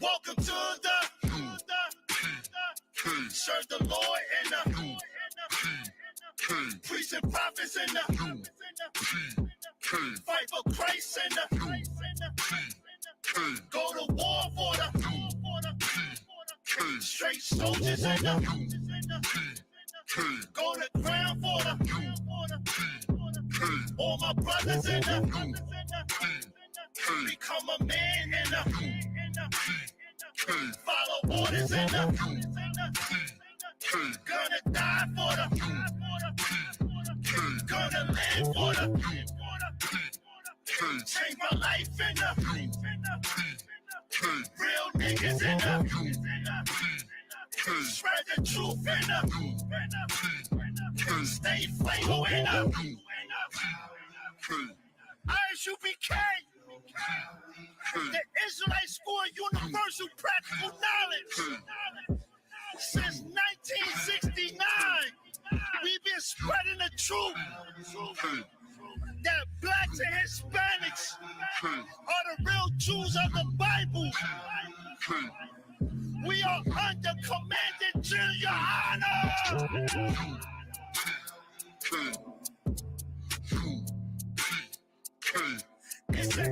Welcome to the serve the Lord and the priests and prophets and the fight for Christ and the go to war for the straight soldiers and the go to ground for the all my brothers and the become a man and the follow orders and the gonna die for the gonna live for the change my life in the real niggas in the spread the truth in the stay flammable in the ISUPK. The Israelite School of Universal Practical Knowledge. Since 1969, we've been spreading the truth that blacks and Hispanics are the real Jews of the Bible. We are under Commander General, Your Honor. It's a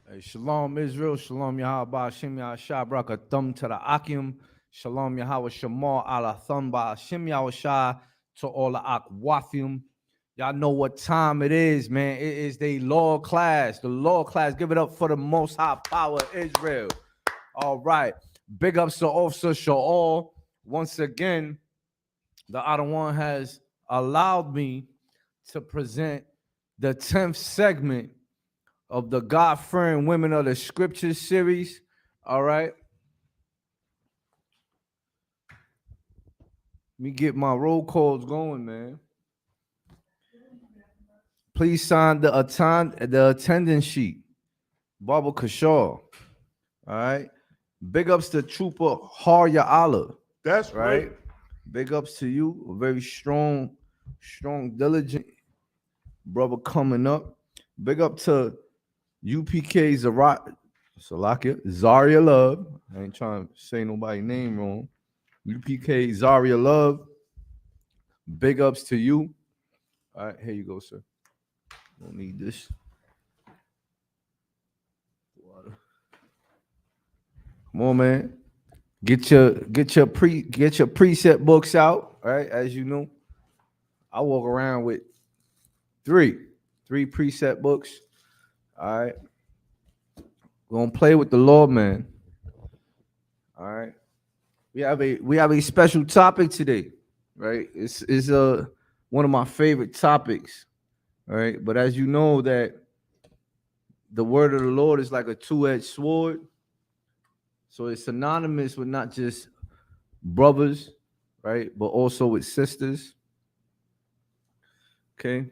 Hey, Shalom Israel, Shalom Yahweh Hashem Yahshua Baraka Thumb to the Akim, Shalom Yahweh Shamar Ala Thumb by Hashem Yahshua to all the Akwafim. Y'all know what time it is, man. It is the law class. The law class. Give it up for the Most High Power Israel. All right. Big ups to Officer Shaul. Once again, the Adawan has allowed me to present the 10th segment of the God-fearing Women of the Scriptures series. All right. Let me get my roll calls going, man. Please sign the attendance sheet. Barbara Kashaw. All right. Big ups to Trooper Harya Allah. That's right. Big ups to you. A very strong, diligent brother coming up. Big up to UPK Zaria Love. I ain't trying to say nobody's name wrong. UPK Zaria Love. Big ups to you. All right, here you go, sir. Don't need this. Water. Come on, man. Get your preset books out. All right, as you know, I walk around with three preset books. All right. We're gonna play with the Lord, man. All right. We have a special topic today, right? It's one of my favorite topics, all right? But as you know, that the word of the Lord is like a two-edged sword. So it's synonymous with not just brothers, right? But also with sisters. Okay.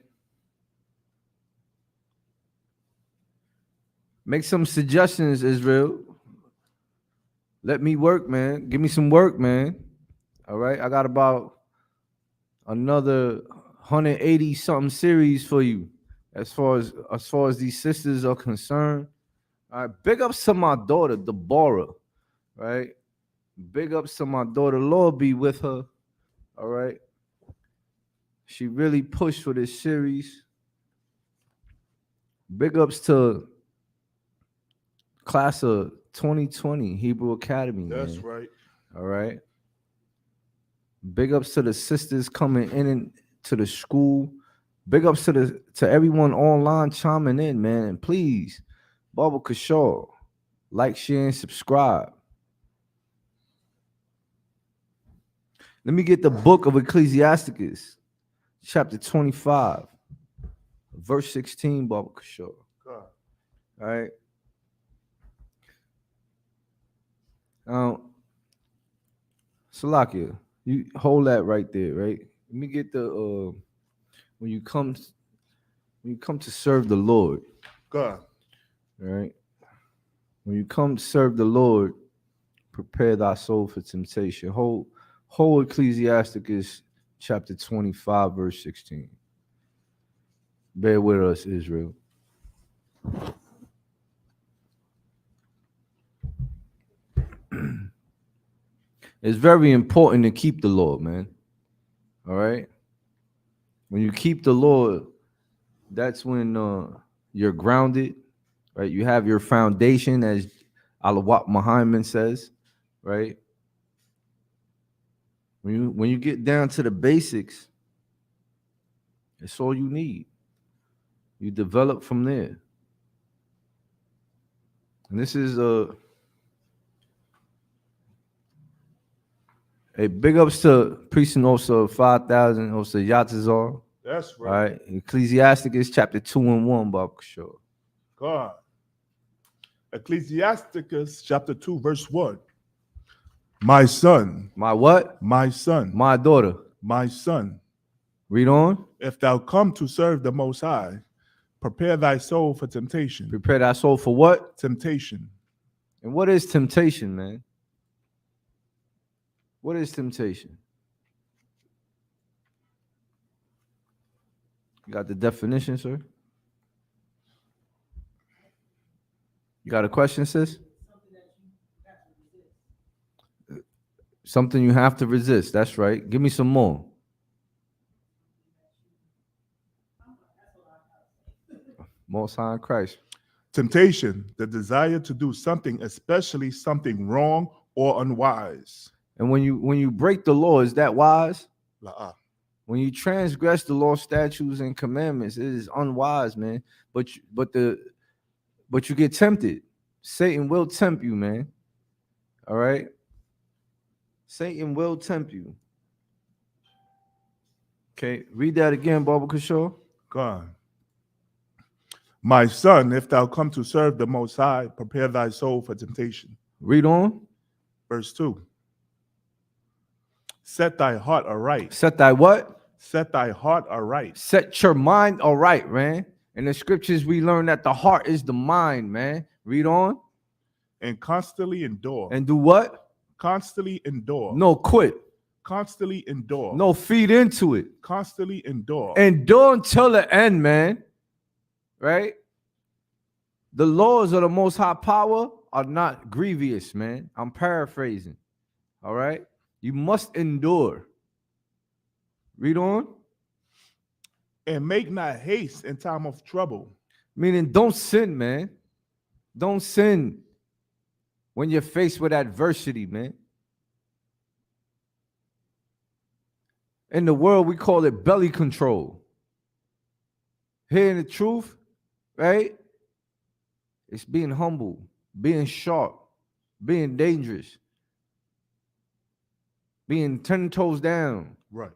Make some suggestions, Israel. Let me work, man. Give me some work, man. All right, I got about another 180 something series for you as far as these sisters are concerned. All right, big ups to my daughter Deborah, right? Big ups to my daughter, Lord be with her. All right, she really pushed for this series. Big ups to class of 2020 Hebrew Academy. That's man. right. All right. Big ups to the sisters coming in and to the school. Big ups to everyone online chiming in, man. And please, Baba Kashaw, like, share, and subscribe. Let me get the book of Ecclesiasticus, chapter 25, verse 16, Baba Kashaw. God. All right. Salakia, you hold that right there, right? Let me get the when you come to serve the Lord, God. all right? When you come to serve the Lord, prepare thy soul for temptation. Whole Ecclesiasticus chapter 25, verse 16. Bear with us, Israel. It's very important to keep the Lord, man. All right? When you keep the Lord, that's when you're grounded, right? You have your foundation, as Alawat Muhammad says, right? When you get down to the basics, it's all you need. You develop from there. And this is a big ups to Priest and also 5,000, also Yatazar. That's All right. right. Ecclesiasticus chapter 2 and 1, Bob Shaw. God. Ecclesiasticus chapter 2, verse 1. My son, My what? my son, My daughter. my son, Read on. if thou come to serve the Most High, prepare thy soul for temptation. Prepare thy soul for what? Temptation. And what is temptation, man? What is temptation? You got the definition, sir? You got a question, sis? Something you have to resist. That's right. Give me some more. Most High in Christ. Temptation, the desire to do something, especially something wrong or unwise. And when you break the law, is that wise? La'ah. When you transgress the law, statutes, and commandments, it is unwise, man. But you get tempted. Satan will tempt you, man. All right. Satan will tempt you. Okay, read that again, Baba Kashaw. God. My son, if thou come to serve the Most High, prepare thy soul for temptation. Read on. Verse 2. Set thy heart aright. Set thy what? Set thy heart aright. Set your mind aright, man. In the scriptures, we learn that the heart is the mind, man. Read on. And constantly endure. And do what? Constantly endure. No, quit. Constantly endure. No, feed into it. Constantly endure. Endure until the end, man. Right? The laws of the Most High Power are not grievous, man. I'm paraphrasing. All right? You must endure. Read on. And make not haste in time of trouble. Meaning, don't sin, man. Don't sin when you're faced with adversity, man. In the world, we call it belly control. Hearing the truth, right? It's being humble, being sharp, being dangerous, being 10 toes down, Right.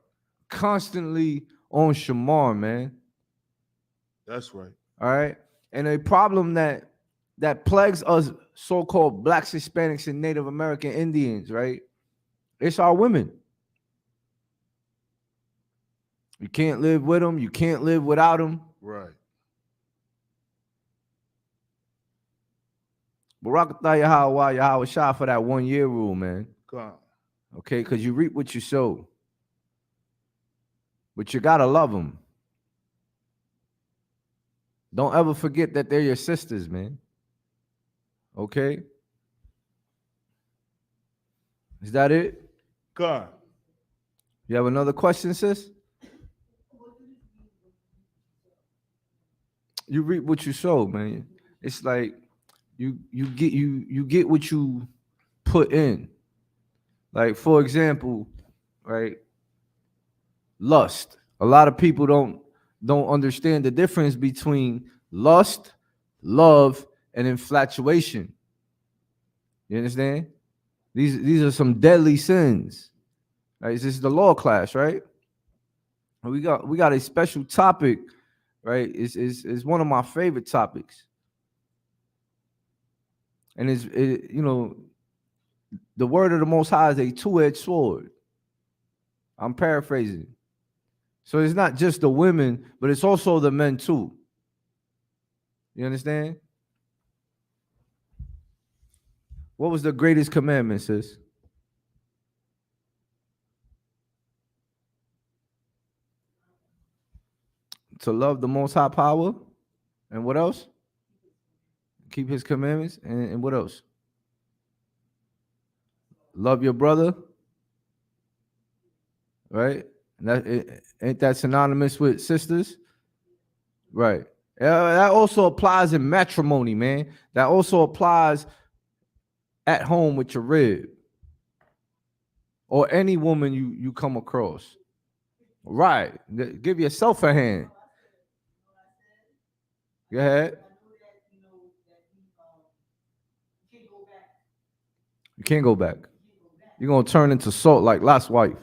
constantly on shamar, man. That's right. All right. And a problem that plagues us so-called blacks, Hispanics, and Native American Indians, right? It's our women. You can't live with them. You can't live without them. Right. Barakatah Yahweh Yahweh Shah for that 1 year rule, man. God. Okay, because you reap what you sow. But you gotta love them. Don't ever forget that they're your sisters, man. Okay? Is that it? God. You have another question, sis? You reap what you sow, man. It's like you get what you put in. Like, for example, right? Lust. A lot of people don't understand the difference between lust, love, and infatuation. You understand? These are some deadly sins. Right? This is the law class, right? We got a special topic, right? It's one of my favorite topics. And the word of the Most High is a two-edged sword. I'm paraphrasing. So it's not just the women, but it's also the men too. You understand? What was the greatest commandment, sis? To love the Most High power. And what else? Keep his commandments. And what else? Love your brother. Right? Ain't that synonymous with sisters? Right. That also applies in matrimony, man. That also applies at home with your rib. Or any woman you come across. Right. Give yourself a hand. Go ahead. You can't go back. You're going to turn into salt like Lot's wife.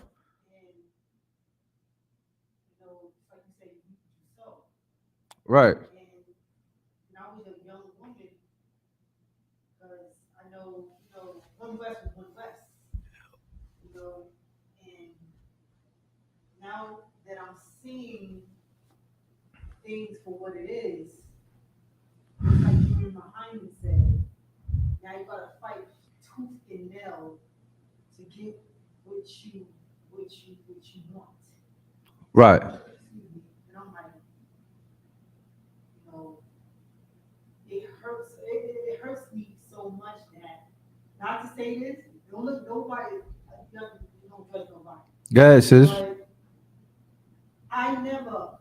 Right. And I was a young woman because I know, one West was one West, and now that I'm seeing things for what it is, like Junior Muhammad said, now you gotta fight tooth and nail to get what you want. Right. And I'm like, it hurts me so much that, not to say this, don't look nobody, don't judge nobody. Go ahead, sis. But I never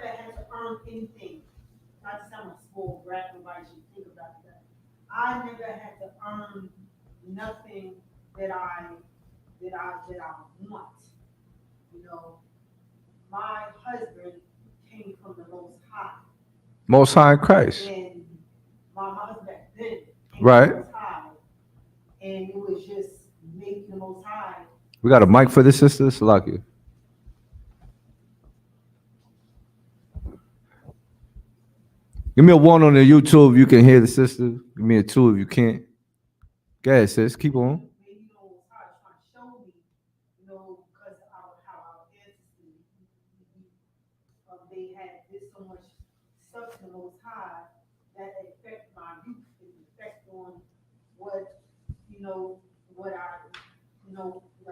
had to earn anything. Not to sound like spoiled brat, nobody should think about that. I never had to earn nothing that I want. My husband came from the Most High. Most High in Christ. And my husband back then came Right. from the Most High. And it was just making the Most High. We got a mic for the sister, Salaki. Give me a 1 on the YouTube if you can hear the sister. Give me a 2 if you can't. Go ahead, sis. Keep on. Maybe the Most High trying to show me, because of how our ancestors, they had this so much stuff to the Most High that affect my youth, it affects on what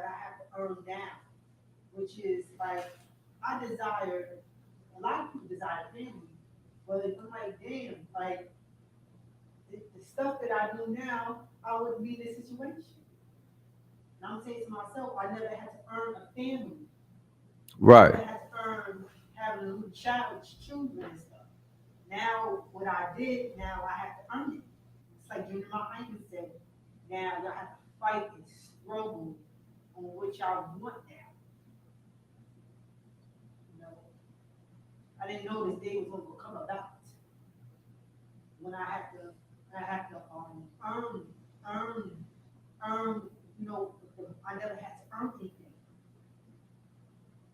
I have to earn now, which is like, a lot of people desire family, but I'm like, damn, like, the stuff that I do now, I wouldn't be in this situation. And I'm saying to myself, I never had to earn a family. Right. I had to earn having a little child with children and stuff. Now, what I did, now I have to earn it. It's like Junior Muhammad said, now y'all have to fight and struggle on what y'all want now. I didn't know this day was going to come about. When I have to earn, I never had to earn anything.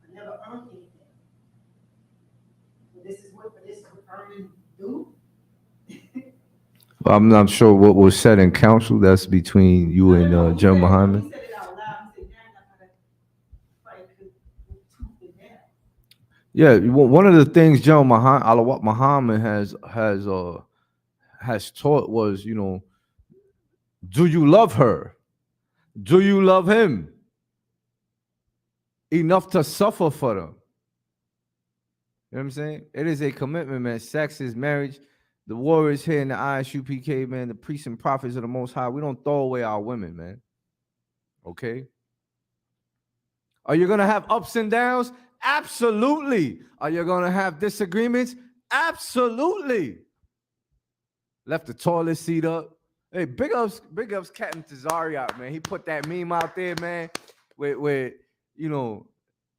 I never earned anything. But this is what earning do. I'm not sure what was said in council. That's between you and John Muhammad. He said it out loud. He said, now I'm going to fight tooth and nail. Yeah, one of the things John Muhammad has taught was, do you love her? Do you love him enough to suffer for them? You know what I'm saying? It is a commitment, man. Sex is marriage. The warriors here in the ISUPK, man, the priests and prophets of the Most High, we don't throw away our women, man. Okay? Are you going to have ups and downs? Absolutely. Are you going to have disagreements? Absolutely. Left the toilet seat up. Hey, big ups, Captain Tazariot, man. He put that meme out there, man, with you know,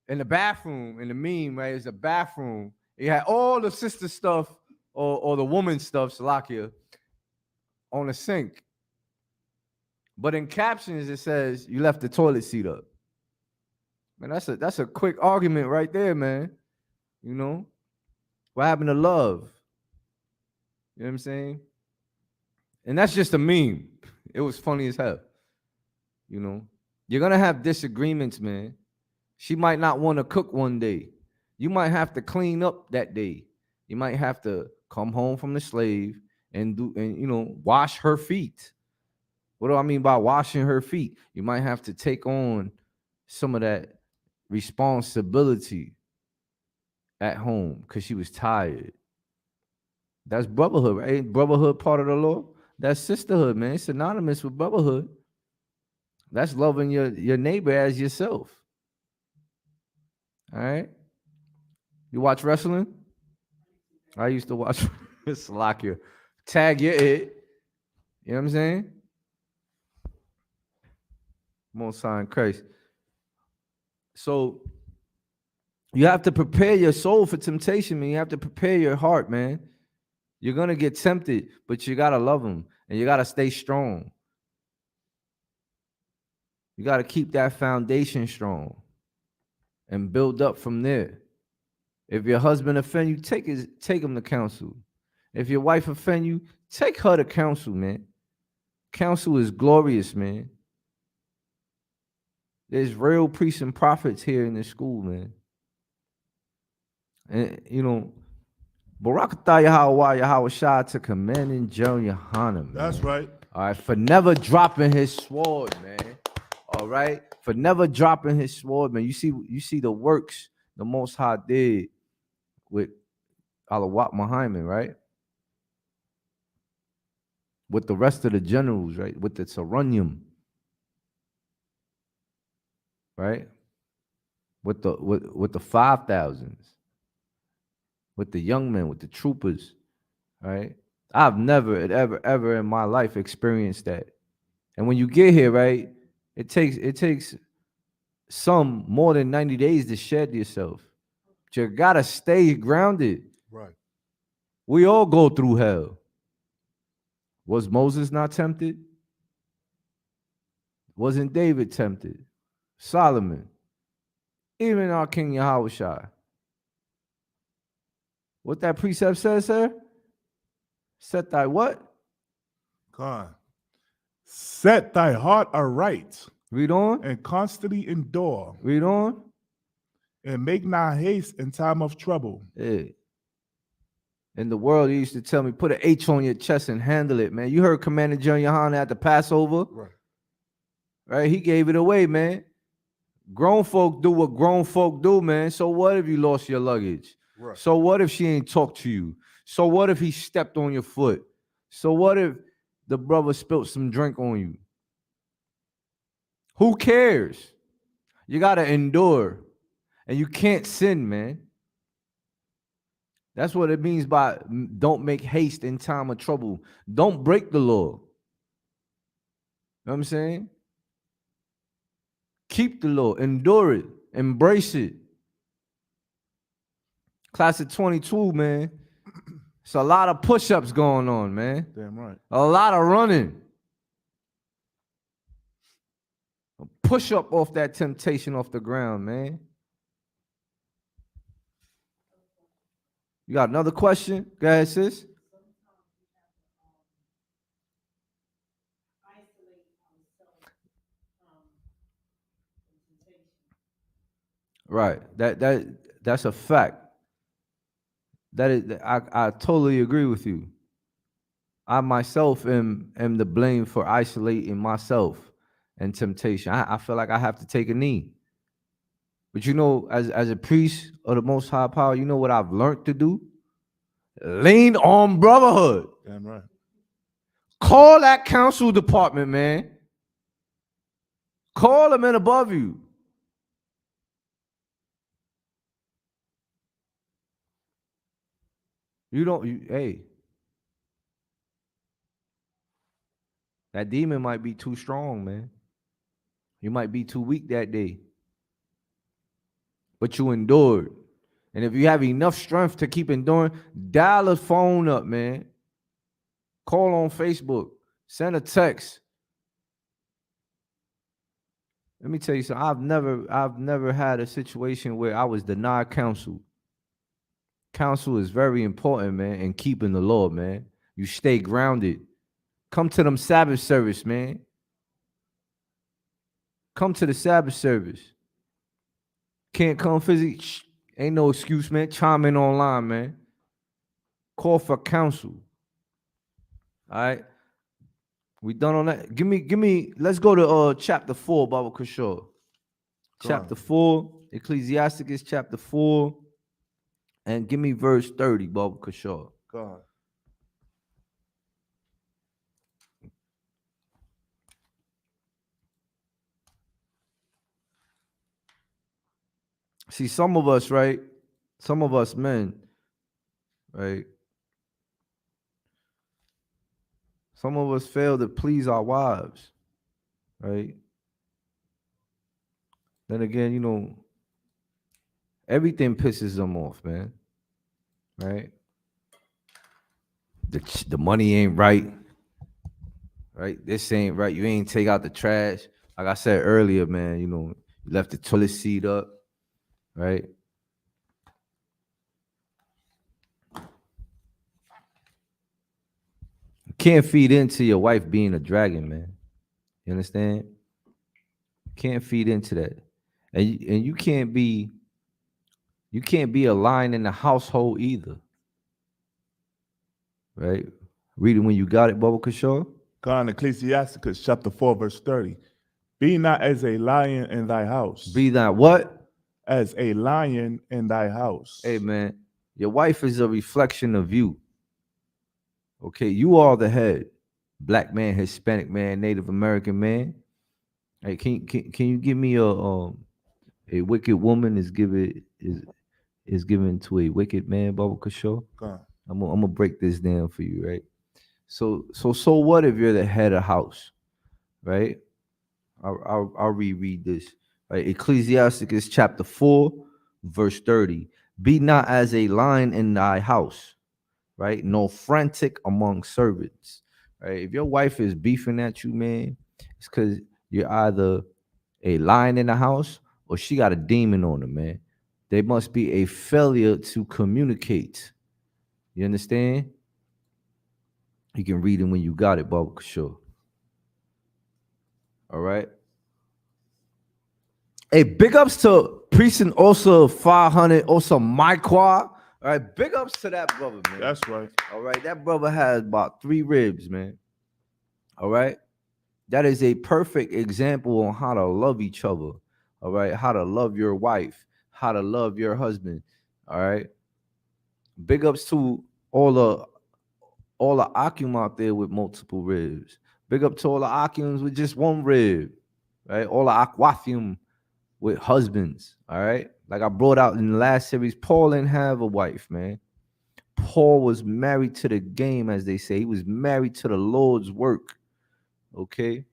in the bathroom, in the meme, right? It's a bathroom. He had all the sister stuff or the woman stuff, Salakia, on the sink. But in captions, it says, you left the toilet seat up. Man, that's a quick argument right there, man. You know? What happened to love? You know what I'm saying? And that's just a meme. It was funny as hell. You know? You're going to have disagreements, man. She might not want to cook one day. You might have to clean up that day. You might have to come home from the slave and wash her feet. What do I mean by washing her feet? You might have to take on some of that responsibility at home because she was tired. That's brotherhood, right? Ain't brotherhood part of the law? That's sisterhood, man. It's synonymous with brotherhood. That's loving your neighbor as yourself. All right? You watch wrestling? I used to watch Salakia. Tag your it. You know what I'm saying? Most High in Christ. So you have to prepare your soul for temptation, man. You have to prepare your heart, man. You're going to get tempted, but you got to love them and you got to stay strong. You got to keep that foundation strong and build up from there. If your husband offend you, take him to counsel. If your wife offend you, take her to counsel, man. Counsel is glorious, man. There's real priests and prophets here in this school, man. And, you know, Barakatah Yahweh Shah to commanding General Yohanan, man. That's right. All right, for never dropping his sword, man. All right, for never dropping his sword, man. You see the works the Most High did with Alawat Muhammad, right? With the rest of the generals, right? With the Saranyam, right? With the 5,000s, with the young men, with the troopers, right? I've never, ever in my life experienced that. And when you get here, right, it takes some more than 90 days to shed yourself. But you gotta stay grounded. Right. We all go through hell. Was Moses not tempted? Wasn't David tempted? Solomon. Even our King Yahushua. What that precept says, sir? Set thy what? God. Set thy heart aright Read on. and constantly endure, Read on. and make not haste in time of trouble. Yeah. In the world, he used to tell me, put an H on your chest and handle it, man. You heard Commander John Yohanan at the Passover? Right? He gave it away, man. Grown folk do what grown folk do, man. So what if you lost your luggage? Right. So what if she ain't talked to you? So what if he stepped on your foot? So what if the brother spilt some drink on you? Who cares? You got to endure. And you can't sin, man. That's what it means by don't make haste in time of trouble. Don't break the law. You know what I'm saying? Keep the law. Endure it. Embrace it. Class of 22, man. It's a lot of push-ups going on, man. Damn right. A lot of running. Push up off that temptation off the ground, man. You got another question? Go ahead, sis. Right. That's a fact. That is, I totally agree with you. I myself am the blame for isolating myself and temptation. I feel like I have to take a knee. But you know, as a priest of the Most High Power, you know what I've learned to do? Lean on brotherhood. Damn right. Call that council department, man. Call them in above you. Hey, that demon might be too strong, man. You might be too weak that day. But you endured. And if you have enough strength to keep enduring, dial a phone up, man. Call on Facebook. Send a text. Let me tell you something. I've never had a situation where I was denied counsel. Counsel is very important, man, in keeping the law, man. You stay grounded. Come to them Sabbath service, man. Come to the Sabbath service. Can't come physically? Ain't no excuse, man. Chime in online, man. Call for counsel. All right. We done on that. Give me, let's go to chapter 4, Baba Kishore. Chapter 4, Ecclesiasticus chapter 4. And give me verse 30, Baba Kishore. God. See, some of us, right? Some of us men, right? Some of us fail to please our wives, right? Then again, you know, everything pisses them off, man. Right? The money ain't right. Right? This ain't right. You ain't take out the trash. Like I said earlier, man, you know, you left the toilet seat up. Right? You can't feed into your wife being a dragon, man. You understand? Can't feed into that. And you can't be a lion in the household either. Right? Read it when you got it, Baba Kishore. God, Ecclesiasticus chapter 4, verse 30. Be not as a lion in thy house. Be not what? As a lion in thy house. Hey, man, your wife is a reflection of you. Okay, you are the head. Black man, Hispanic man, Native American man. Hey, can you give me a wicked woman is given to a wicked man, Baba Kishore? God. I'm gonna break this down for you, right? So what if you're the head of house, right? I'll reread this. Right? Ecclesiasticus chapter 4, verse 30. Be not as a lion in thy house, right? Nor frantic among servants. Right? If your wife is beefing at you, man, it's because you're either a lion in the house or she got a demon on her, man. There must be a failure to communicate. You understand? You can read it when you got it, Baba Kishore. All right. Hey, big ups to Priest and also 500, also Maiqua. All right, big ups to that brother, man. That's right. All right, that brother has about 3 ribs, man. All right. That is a perfect example on how to love each other. All right, how to love your wife, how to love your husband. All right. Big ups to all the Akim out there with multiple ribs. Big up to all the Akims with just 1 rib. Right, all the Aquathium with husbands. All right, like I brought out in the last series, Paul didn't have a wife, man. Paul was married to the game, as they say. He was married to the Lord's work. Okay.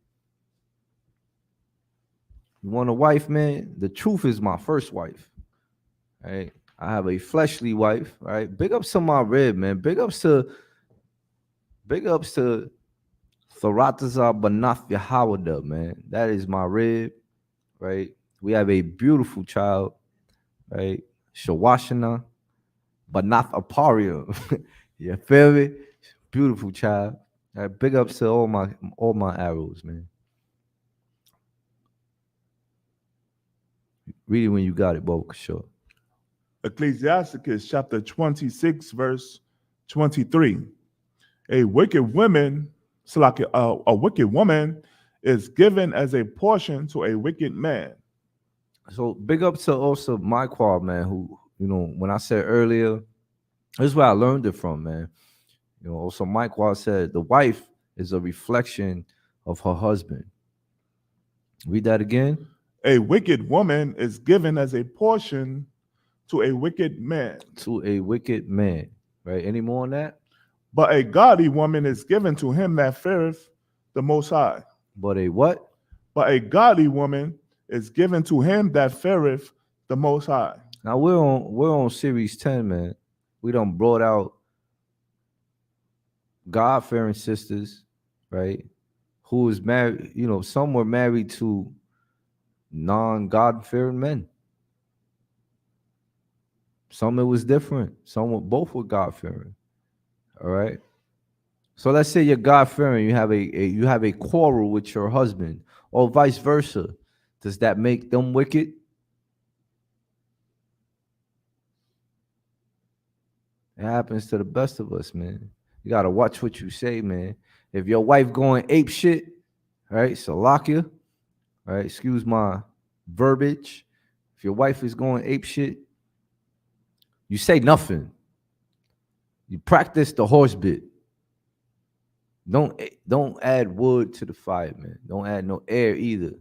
You want a wife, man? The truth is my first wife. Right? I have a fleshly wife. Right? Big ups to my rib, man. Big ups to Tharatazar Banath Yahawada, man. That is my rib. Right? We have a beautiful child. Right? Shawashana Banath Aparia. You feel me? Beautiful child. Right? Big ups to all my arrows, man. Read it when you got it, Baba Kishore. Ecclesiasticus chapter 26, verse 23. A wicked woman is given as a portion to a wicked man. So big up to also my quad, man, who, when I said earlier, this is where I learned it from, man. Also Mike Wall said the wife is a reflection of her husband. Read that again. A wicked woman is given as a portion to a wicked man. To a wicked man, right? Any more on that? But a godly woman is given to him that feareth the Most High. But a what? But a godly woman is given to him that feareth the Most High. Now we're on series 10, man. We done brought out God-fearing sisters, right? Who is married, some were married to non-God-fearing men. Some it was different. Both were God-fearing. All right. So let's say you're God-fearing, you have a quarrel with your husband, or vice versa. Does that make them wicked? It happens to the best of us, man. You gotta watch what you say, man. If your wife going ape shit, right? Salakia, right? Excuse my verbiage. If your wife is going ape shit, you say nothing. You practice the horse bit. Don't add wood to the fire, man. Don't add no air either.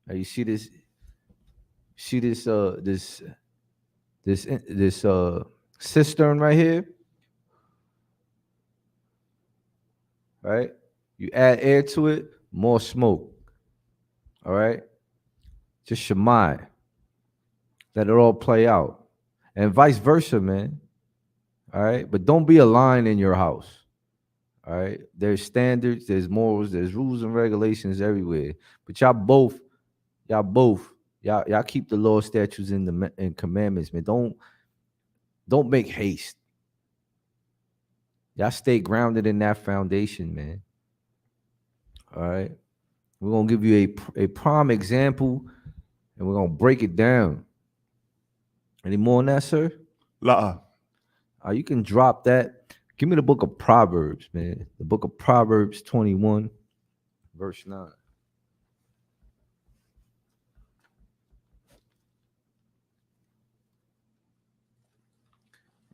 Now you see this cistern right here, right? You add air to it, more smoke. All right, just Shemai. Let it all play out, and vice versa, man. All right, but don't be a lion in your house. All right, there's standards, there's morals, there's rules and regulations everywhere. But y'all keep the law, statutes, and commandments, man. Don't make haste. Y'all stay grounded in that foundation, man. All right, we're gonna give you a prime example, and we're gonna break it down. Any more on that, sir? La. You can drop that. Give me the book of Proverbs, man. The book of Proverbs 21, verse 9.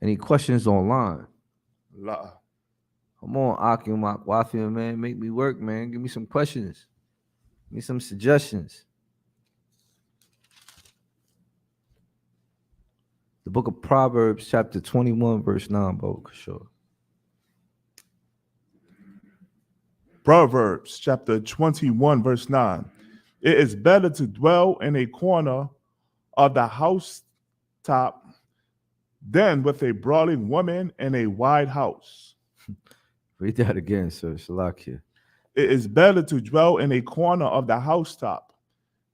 Any questions online? La. Come on, Akim Wafian, man. Make me work, man. Give me some questions. Give me some suggestions. The book of Proverbs, chapter 21, verse 9, bro. Sure. Proverbs chapter 21, verse 9. It is better to dwell in a corner of the housetop than with a brawling woman in a wide house. Read that again, sir. Shalakia. It is better to dwell in a corner of the housetop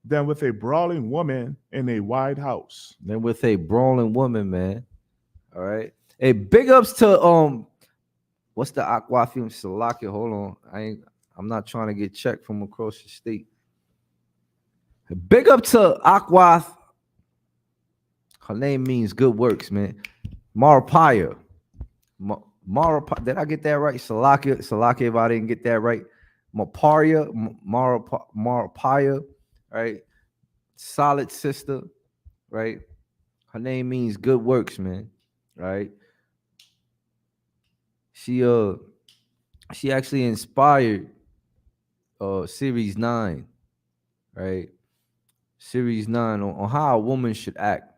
than with a brawling woman in a wide house. Than with a brawling woman, man. All right. Hey, big ups to what's the Aquafium Shalakia? Hold on. I'm not trying to get checked from across the state. Big up to Aquath. Her name means good works, man. Marapaya. Did I get that right? Salakia, if I didn't get that right. Maparia, Marapaya, right? Solid sister, right? Her name means good works, man. Right? She actually inspired series 9, right? Series 9 on how a woman should act.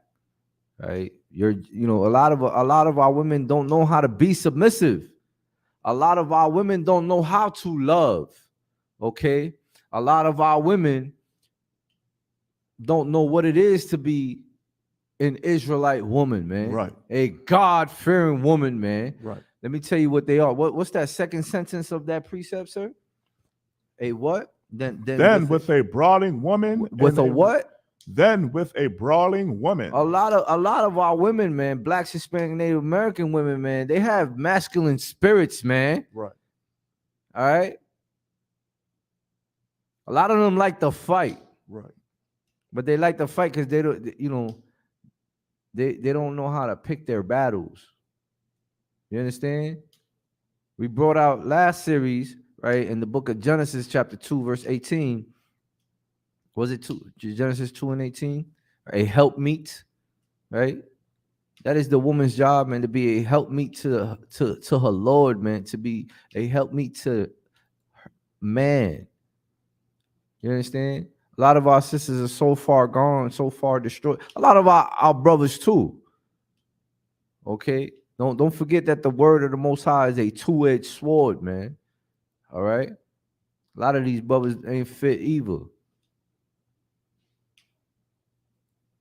Right, a lot of our women don't know how to be submissive. A lot of our women don't know how to love. Okay, a lot of our women don't know what it is to be an Israelite woman, man. Right, a God-fearing woman, man. Right. Let me tell you what they are. What's that second sentence of that precept, sir? A what? Then with a brawling woman. With a what? Then with a brawling woman. A lot of our women, man, Blacks, Hispanic, Native American women, man, they have masculine spirits, man. Right. All right. A lot of them like to fight. Right. But they like to fight because they don't, they don't know how to pick their battles. You understand? We brought out last series right? In the book of Genesis, chapter 2, verse 18. Was it 2? Genesis 2 and 18? A helpmeet, right? That is the woman's job, man, to be a helpmeet to her Lord, man, to be a helpmeet to man. You understand? A lot of our sisters are so far gone, so far destroyed. A lot of our brothers too. Okay? Don't forget that the word of the Most High is a two-edged sword, man. All right? A lot of these brothers ain't fit either.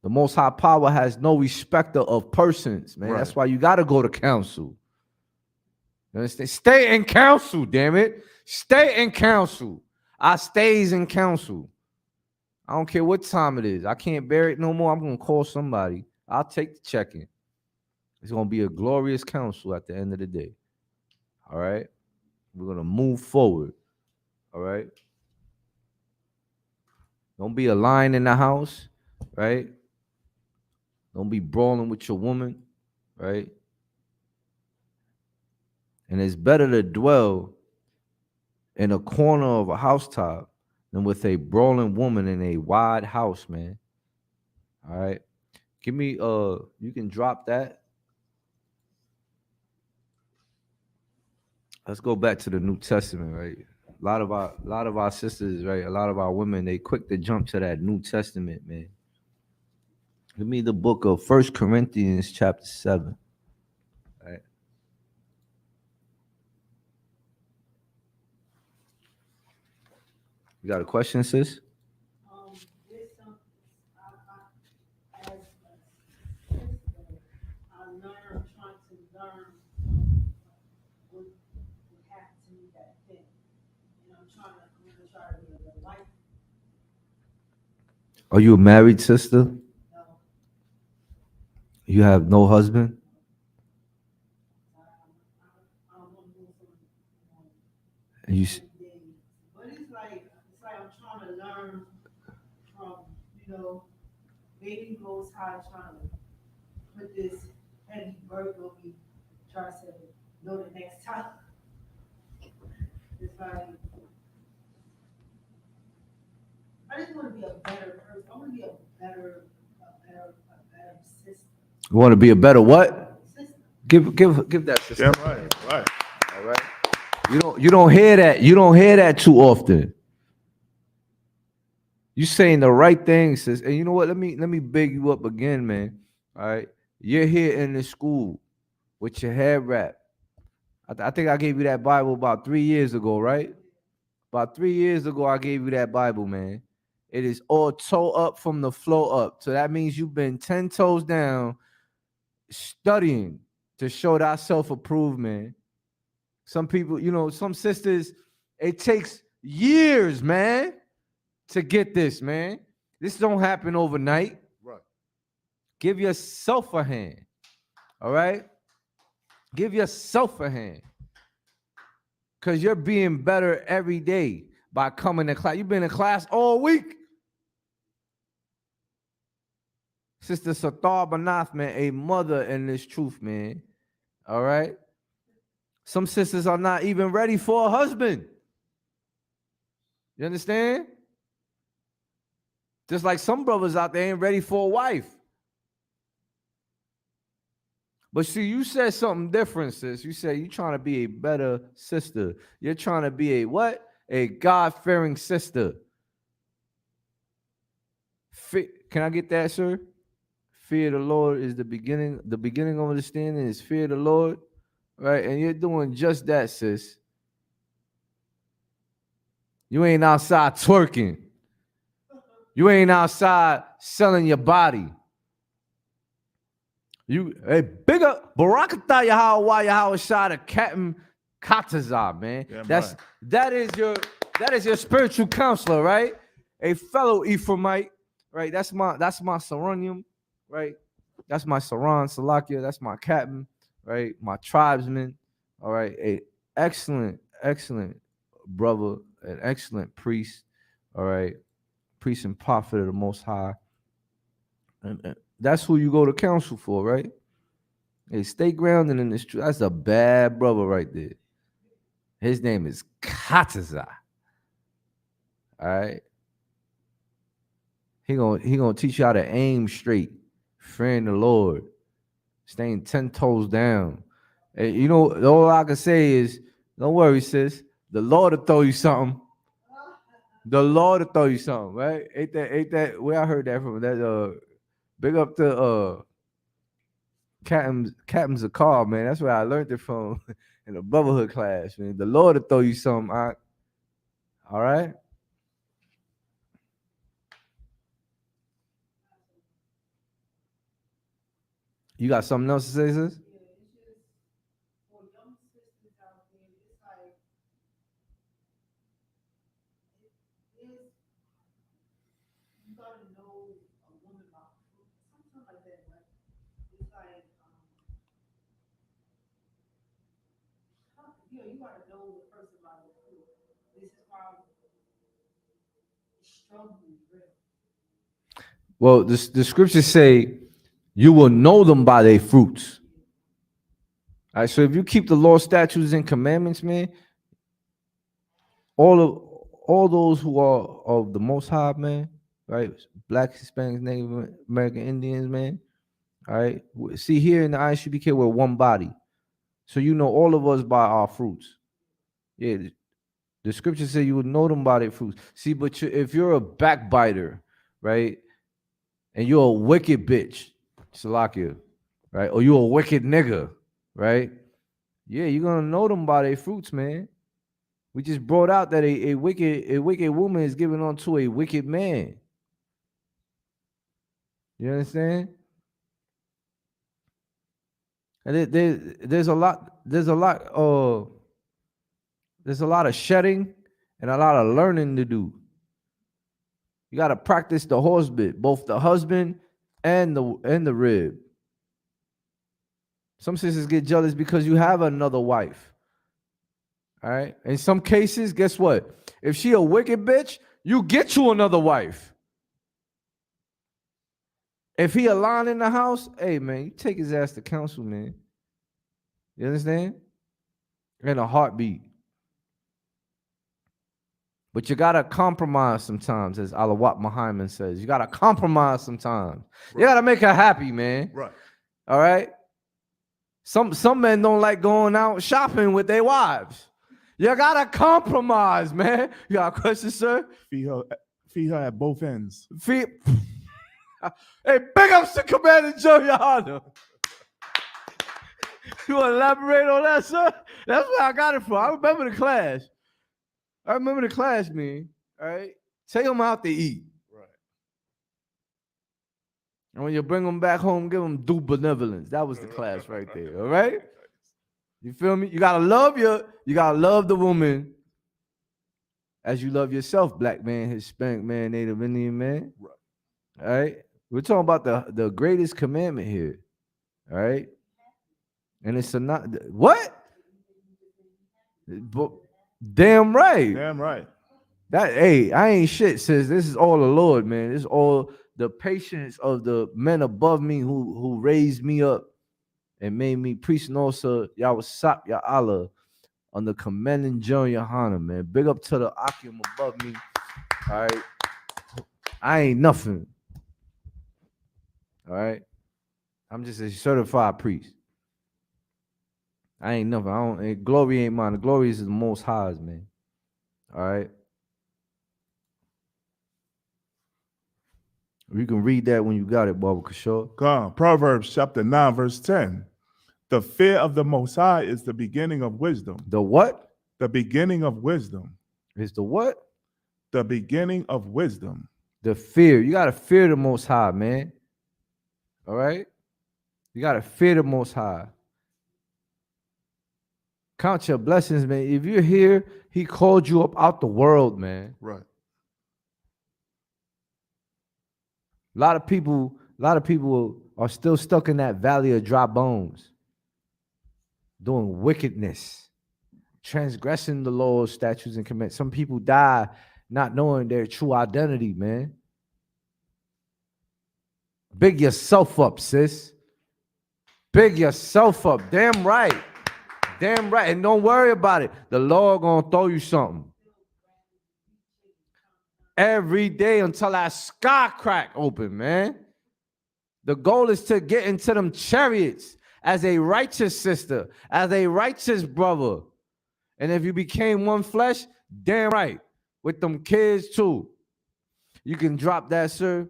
The Most High Power has no respecter of persons, man. Right. That's why you got to go to council. You understand? Stay in council, damn it. Stay in council. I stays in council. I don't care what time it is. I can't bear it no more. I'm going to call somebody. I'll take the check-in. It's going to be a glorious council at the end of the day. All right? We're going to move forward. All right? Don't be a lion in the house, right? Don't be brawling with your woman, right? And it's better to dwell in a corner of a housetop than with a brawling woman in a wide house, man. All right. Give me you can drop that. Let's go back to the New Testament, right? A lot of our sisters, right? A lot of our women, they quick to jump to that New Testament, man. Give me the book of 1 Corinthians chapter 7. All right. You got a question, sis? There's some, as a sister, I learned, trying to learn what happened to me back then. And I'm gonna try to live a life. Are you a married sister? No, You have no husband? I don't want to do some, And you but it's like I'm trying to learn from, maybe Most High trying to put this heavy burden on me, try to say, no, the next time. It's like, I just want to be a better person. I want to be a better sister. You want to be a better what? Sister. Give that sister. Damn right. Right. All right. You don't hear that. You don't hear that too often. You saying the right thing, sis. And you know what? Let me big you up again, man. All right. You're here in the school with your hair wrapped. I think I gave you that Bible about 3 years ago, right? About 3 years ago, I gave you that Bible, man. It is all toe up from the floor up. So that means you've been 10 toes down studying to show thyself approved, man. Some people, some sisters, it takes years, man, to get this, man. This don't happen overnight. Right. Give yourself a hand. All right? Give yourself a hand. Because you're being better every day by coming to class. You've been in class all week. Sister Sathar Banath, man, a mother in this truth, man. All right? Some sisters are not even ready for a husband. You understand? Just like some brothers out there ain't ready for a wife. But see, you said something different, sis. You said you're trying to be a better sister. You're trying to be a what? A God-fearing sister. Can I get that, sir? Fear of the Lord is the beginning of understanding is fear of the Lord. Right? And you're doing just that, sis. You ain't outside twerking. You ain't outside selling your body. Bigger Barakatah Yahweh Shada Captain Katazar, man. Yeah, that is your spiritual counselor, right? A fellow Ephraimite, right? That's my Saronium, right? That's my Saran Salakia, that's my captain, right? My tribesman, all right. A excellent brother, an excellent priest, all right. Priest and prophet of the Most High. And that's who you go to counsel for, right? Hey, stay grounded in this truth. That's a bad brother right there. His name is Kataza. All right. He gonna teach you how to aim straight, fearing the Lord, staying 10 toes down. And you know, all I can say is, don't worry, sis. The Lord will throw you something. The Lord will throw you something, right? Ain't that where I heard that from? That big up to Captain Zakar, man. That's where I learned it from in the brotherhood class, man. The Lord will throw you something. All right. You got something else to say, sis? Yeah, it's just for young sisters out there, it's like you gotta know a woman by something like that, right? It's like you gotta know the person by the fruit. This is why the struggle is real. Well, the scriptures say you will know them by their fruits. All right, so if you keep the law, statutes, and commandments, man, all those who are of the Most High, man, right? Black, Hispanics, Native American Indians, man. All right. See, here in the ISUPK, we're one body. So you know all of us by our fruits. Yeah, the scriptures say you would know them by their fruits. See, but if you're a backbiter, right, and you're a wicked bitch, Salakia, right, or you're a wicked nigga, right, yeah, you're gonna know them by their fruits, man. We just brought out that a wicked woman is given unto a wicked man. You understand? And there's a lot of shedding and a lot of learning to do. You got to practice the horse bit, both the husband and the rib. Some sisters get jealous because you have another wife. All right. In some cases, guess what? If she a wicked bitch, you get you another wife. If he a line in the house, hey man, you take his ass to counsel, man. You understand? In a heartbeat. But you gotta compromise sometimes, as Alawat Muhammad says. You gotta compromise sometimes. Right. You gotta make her happy, man. Right. All right. Some men don't like going out shopping with their wives. You gotta compromise, man. You got a question, sir? Feed her at both ends. Hey, big ups to Commander Joe Yohana. You want to elaborate on that, sir? That's where I got it from. I remember the class. Man. All right? Take them out to eat. Right. And when you bring them back home, give them due benevolence. That was the class right there. All right? You feel me? You gotta love the woman as you love yourself, black man, Hispanic man, Native Indian man. Right. All right? We're talking about the greatest commandment here. All right? And it's not what? Damn right. Damn right. Hey, I ain't shit, sis. This is all the Lord, man. This is all the patience of the men above me who raised me up and made me priest and also Yahweh Ya Allah on the commanding John Yohana, man. Big up to the Akim above me. All right. I ain't nothing. All right. I'm just a certified priest. I ain't nothing. Glory ain't mine. The glory is the Most High's, man. All right. You can read that when you got it, Baba Kishore. God. Proverbs chapter 9, verse 10. The fear of the Most High is the beginning of wisdom. The what? The beginning of wisdom. Is the what? The beginning of wisdom. The fear. You got to fear the Most High, man. All right? You got to fear the Most High. Count your blessings, man. If you're here, he called you up out the world, man. Right. A lot of people are still stuck in that valley of dry bones, doing wickedness, transgressing the laws, statutes, and commandments. Some people die not knowing their true identity, man. Big yourself up, sis. Big yourself up. Damn right. Damn right. And don't worry about it. The Lord gonna throw you something. Every day until that sky crack open, man. The goal is to get into them chariots as a righteous sister, as a righteous brother. And if you became one flesh, damn right, with them kids too. You can drop that, sir.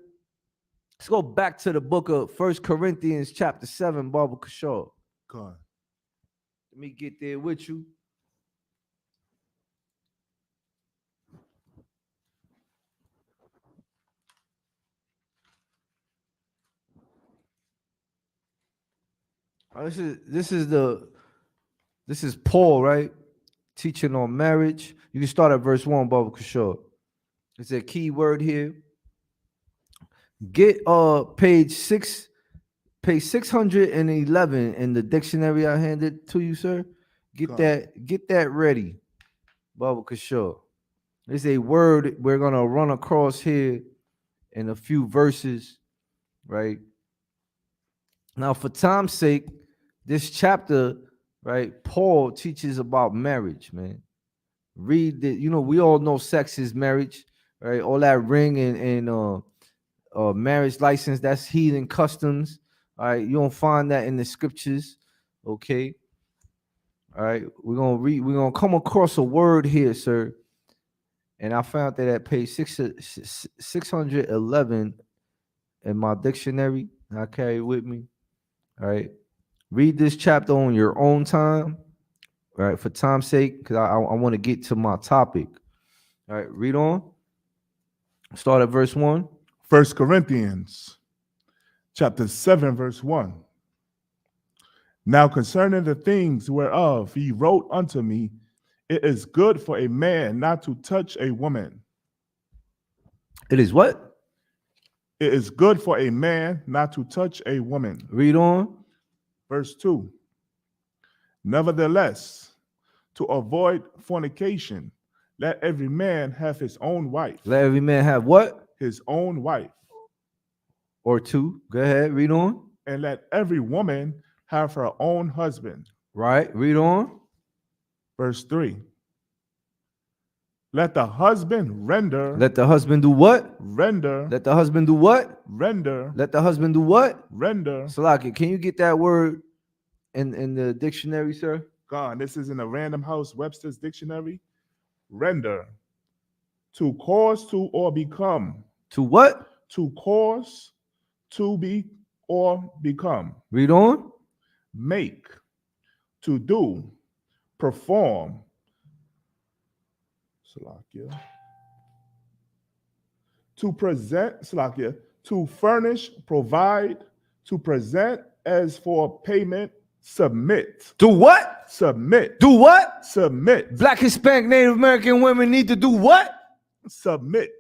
Let's go back to the book of 1 Corinthians chapter 7, Baba Kishore. God. Let me get there with you. This is Paul, right? Teaching on marriage. You can start at verse 1, Baba Kishore. It's a key word here. Get page 611 in the dictionary I handed to you, sir. Get that ready, Baba Kishore. There's a word we're gonna run across here in a few verses, right? Now, for time's sake, this chapter, right, Paul teaches about marriage, man. Read the, we all know sex is marriage, right? All that ring and marriage license, that's heathen customs. All right, you don't find that in the scriptures. Okay. All right, we're gonna come across a word here, sir. And I found that at page 611 in my dictionary. I carry it with me. All right. Read this chapter on your own time. All right, for time's sake, because I want to get to my topic. All right, read on. Start at verse 1. 1 Corinthians chapter 7, verse 1. Now concerning the things whereof he wrote unto me, it is good for a man not to touch a woman. It is what? It is good for a man not to touch a woman. Read on. Verse 2. Nevertheless, to avoid fornication, let every man have his own wife. Let every man have what? His own wife. Or two. Go ahead. Read on. And let every woman have her own husband. Right. Read on. Verse 3. Let the husband render. Let the husband do what? Render. Let the husband do what? Render. Let the husband do what? Render. Salaki, can you get that word in the dictionary, sir? God, this is in the Random House Webster's Dictionary. Render. To cause to or become. To what? To cause to be or become. Read on. Make. To do. Perform. Salakia. To present, Salakia. To furnish, provide, to present as for payment, submit. Do what? Submit. Do what? Submit. Black, Hispanic, Native American women need to do what? Submit.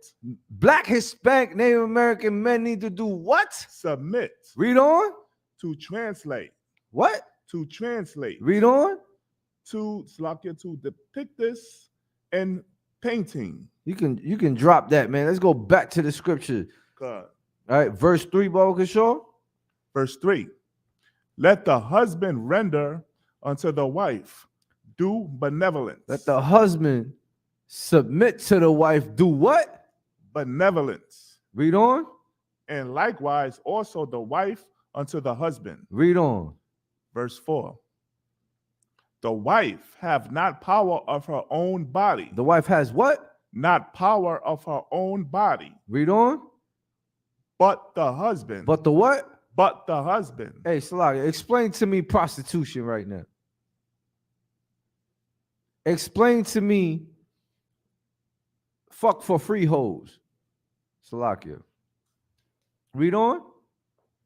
Black, Hispanic, Native American men need to do what? Submit. Read on. To translate. What? To translate. Read on. To Salakia, to depict this in painting. You can drop that, man. Let's go back to the scripture. God. All right, verse 3, Baba Kishore. Verse 3. Let the husband render unto the wife due benevolence. Let the husband submit to the wife. Do what? Benevolence. Read on. And likewise also the wife unto the husband. Read on. Verse 4. The wife have not power of her own body. The wife has what? Not power of her own body. Read on. But the husband. But the what? But the husband. Hey, Salakia, explain to me prostitution right now. Explain to me fuck for free hoes. Salakia. Read on.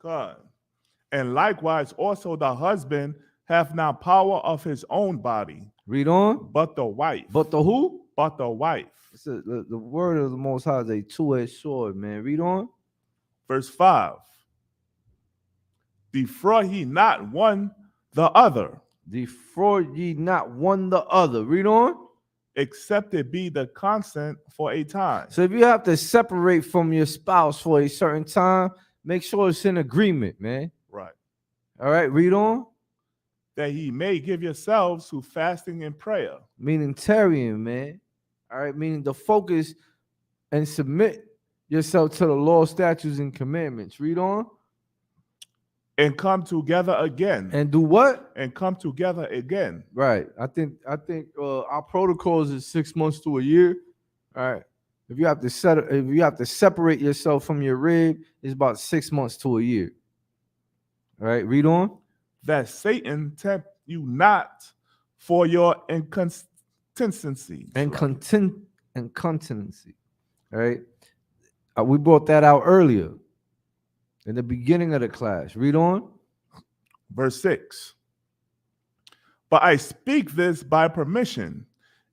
God. And likewise also the husband have not power of his own body. Read on. But the wife. But the who? But the wife. The word of the Most High is a two-edged sword, man. Read on. Verse 5. Defraud ye not one the other. Defraud ye not one the other. Read on. Except it be the consent for a time. So if you have to separate from your spouse for a certain time, make sure it's in agreement, man. Right. All right, read on. that ye may give yourselves to fasting and prayer. Meaning tarrying, man. All right, meaning to focus and submit yourself to the law, statutes, and commandments. Read on. And come together again. And do what? And come together again. Right. I think our protocols is 6 months to a year. All right. If you have to separate yourself from your rib, it's about 6 months to a year. All right. Read on. That Satan tempt you not for your inconsistency. And continency. All right. We brought that out earlier in the beginning of the class. Read on. Verse 6. But I speak this by permission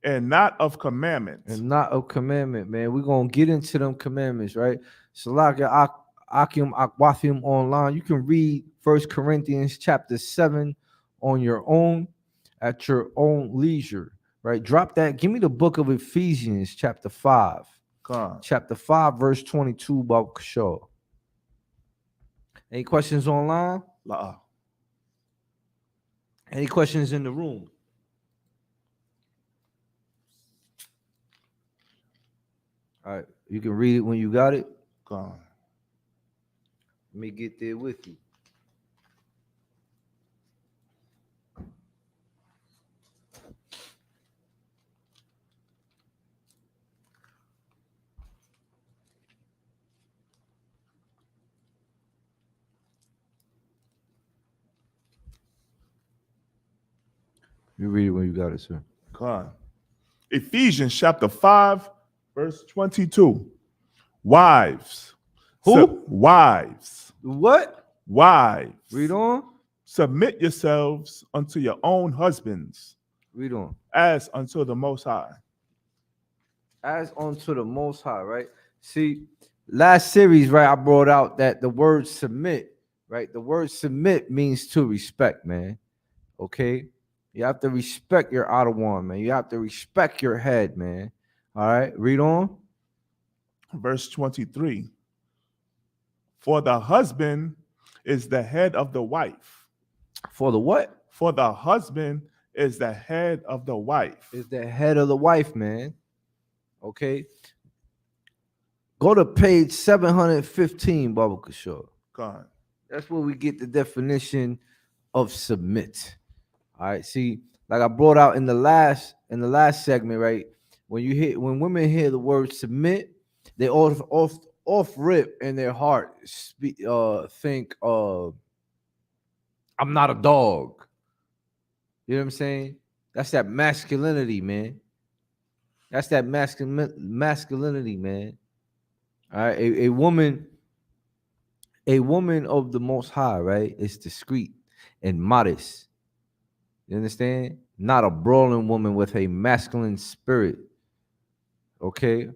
and not of commandments. And not of commandment, man. We're going to get into them commandments, right? Salakia Akim Akwathim online. You can read 1 Corinthians chapter 7 on your own at your own leisure, right? Drop that. Give me the book of Ephesians chapter 5. God. Chapter 5, verse 22, Baruch Shaw. Any questions online? La. Any questions in the room? All right, you can read it when you got it. God. Let me get there with you. You read it when you got it, sir. God. Ephesians chapter 5, verse 22. Wives. Who? Wives. What? Wives. Read on. Submit yourselves unto your own husbands Read on. as unto the Most High. As unto the Most High, right? See, last series, right, I brought out that the word submit, right? The word submit means to respect, man. Okay? You have to respect your outer one, man. You have to respect your head, man. All right, read on. Verse 23. For the husband is the head of the wife. For the what? For the husband is the head of the wife. Is the head of the wife, man. Okay. Go to page 715, Baba Kishore. God. That's where we get the definition of submit. All right. See, like I brought out in the last segment, right? When women hear the word submit, they off rip in their heart think I'm not a dog. You know what I'm saying? That's that masculinity, man. That's that masculinity, man. All right, a woman of the Most High, right, is discreet and modest. You understand? Not a brawling woman with a masculine spirit. Okay,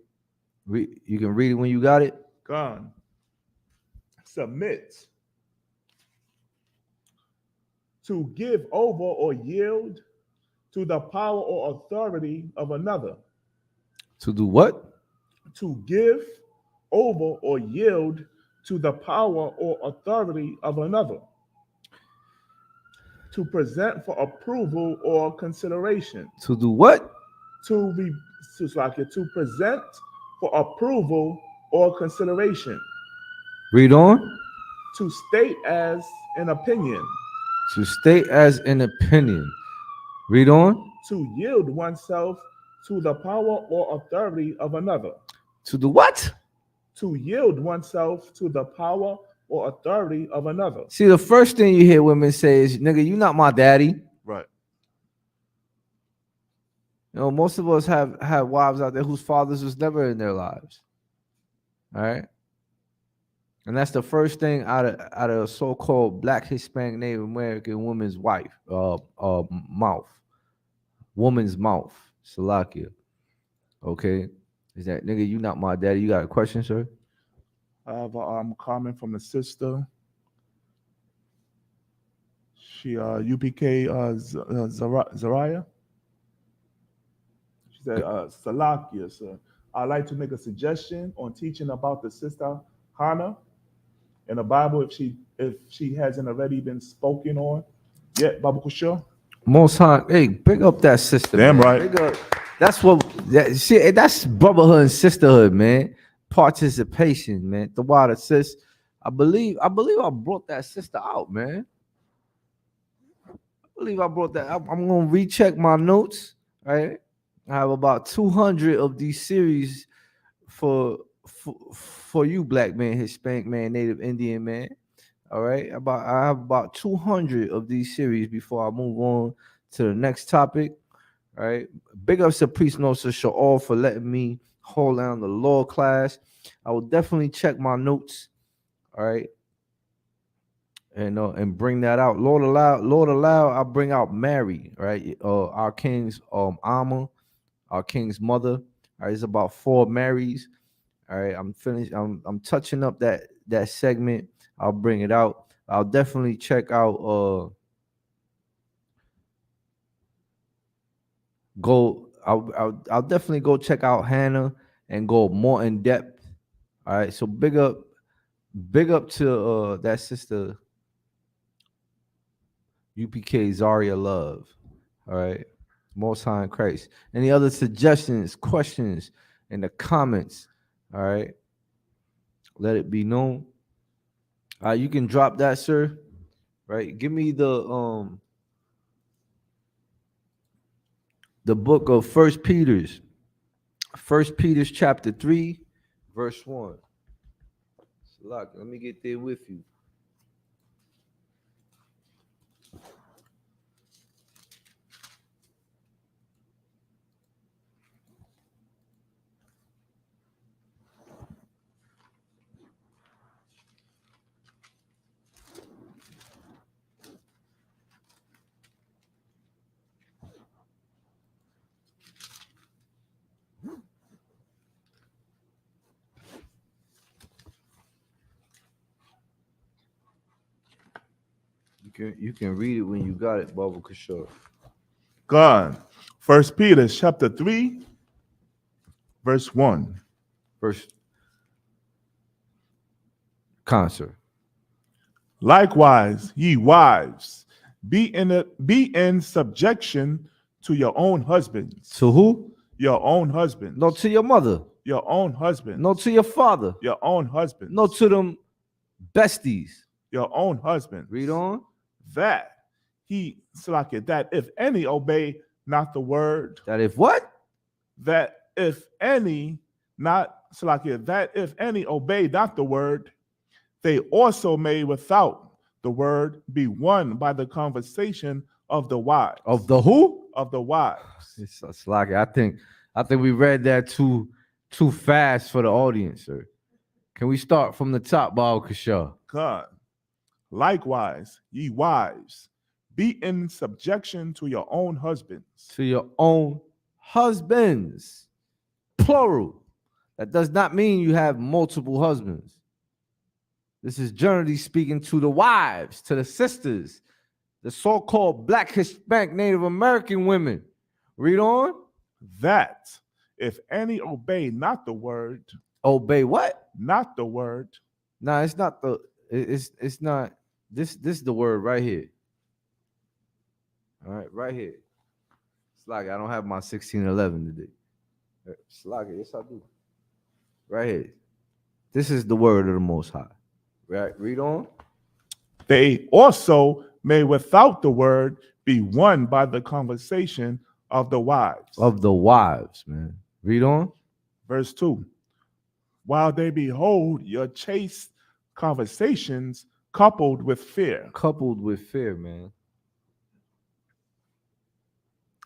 you can read it when you got it. God. Submit. To give over or yield to the power or authority of another. To do what? To give over or yield to the power or authority of another. To present for approval or consideration. To do what? To present for approval or consideration. Read on. To state as an opinion. To state as an opinion. Read on. To yield oneself to the power or authority of another. To do what? To yield oneself to the power or authority of another. See, the first thing you hear women say is, nigga, you not my daddy. Right. You know, most of us have wives out there whose fathers was never in their lives. All right. And that's the first thing out of a so-called Black, Hispanic, Native American woman's mouth. Woman's mouth. Salakia. Okay. Is that, nigga, you not my daddy? You got a question, sir? I have a comment from the sister. She UPK Zariah. She said, Salakia, sir. I'd like to make a suggestion on teaching about the sister Hannah in the Bible if she hasn't already been spoken on. Yeah, Baba Kushel. Most High, hey, big up that sister. Damn man. right. Big up. That's what that's brotherhood and sisterhood, man. Participation, man. The water sis. I believe I brought that sister out, man. I believe I brought that. I'm gonna recheck my notes. Right. I have about 200 of these series for you, black man, Hispanic man, Native Indian man. All right. I have about 200 of these series before I move on to the next topic. All right. Big ups to Priest Nosa Sha'al for letting me hold down the law class. I will definitely check my notes. All right. And bring that out. Lord allow, I'll bring out Mary, right? Our king's Amma, our king's mother. All right, it's about 4 Marys. All right, I'm finished. I'm touching up that segment. I'll bring it out. I'll definitely check out I'll definitely go check out Hannah and go more in depth. All right, so big up to that sister UPK Zaria Love. All right, Most High in Christ. Any other suggestions, questions in the comments? All right, let it be known. You can drop that, sir. Right, give me the book of First Peter's chapter 3, verse 1. Look, let me get there with you. You can read it when you got it, Baba Kishore. God. 1 Peter chapter 3, verse 1. First concert. Likewise, ye wives, be in subjection to your own husbands. To who? Your own husbands. No, to your mother. Your own husbands. No, to your father. Your own husbands. No, to them besties. Your own husbands. Read on. That if any obey not the word. That if what? That if any obey not the word, they also may without the word be won by the conversation of the wives. Of the who? Of the wives. It's like I think we read that too fast for the audience, sir. Can we start from the top, Baal Kishar? God. Likewise, ye wives, be in subjection to your own husbands. To your own husbands. Plural. That does not mean you have multiple husbands. This is generally speaking to the wives, to the sisters, the so-called Black, Hispanic, Native American women. Read on. That if any obey not the word. Obey what? Not the word. No, it's not it's not. This is the word right here. All right, right here. It's like I don't have my 1611 today. It's like yes, I do. Right here. This is the word of the Most High. Right, read on. They also may without the word be won by the conversation of the wives. Of the wives, man. Read on. Verse 2. While they behold your chaste conversations coupled with fear. Coupled with fear, man.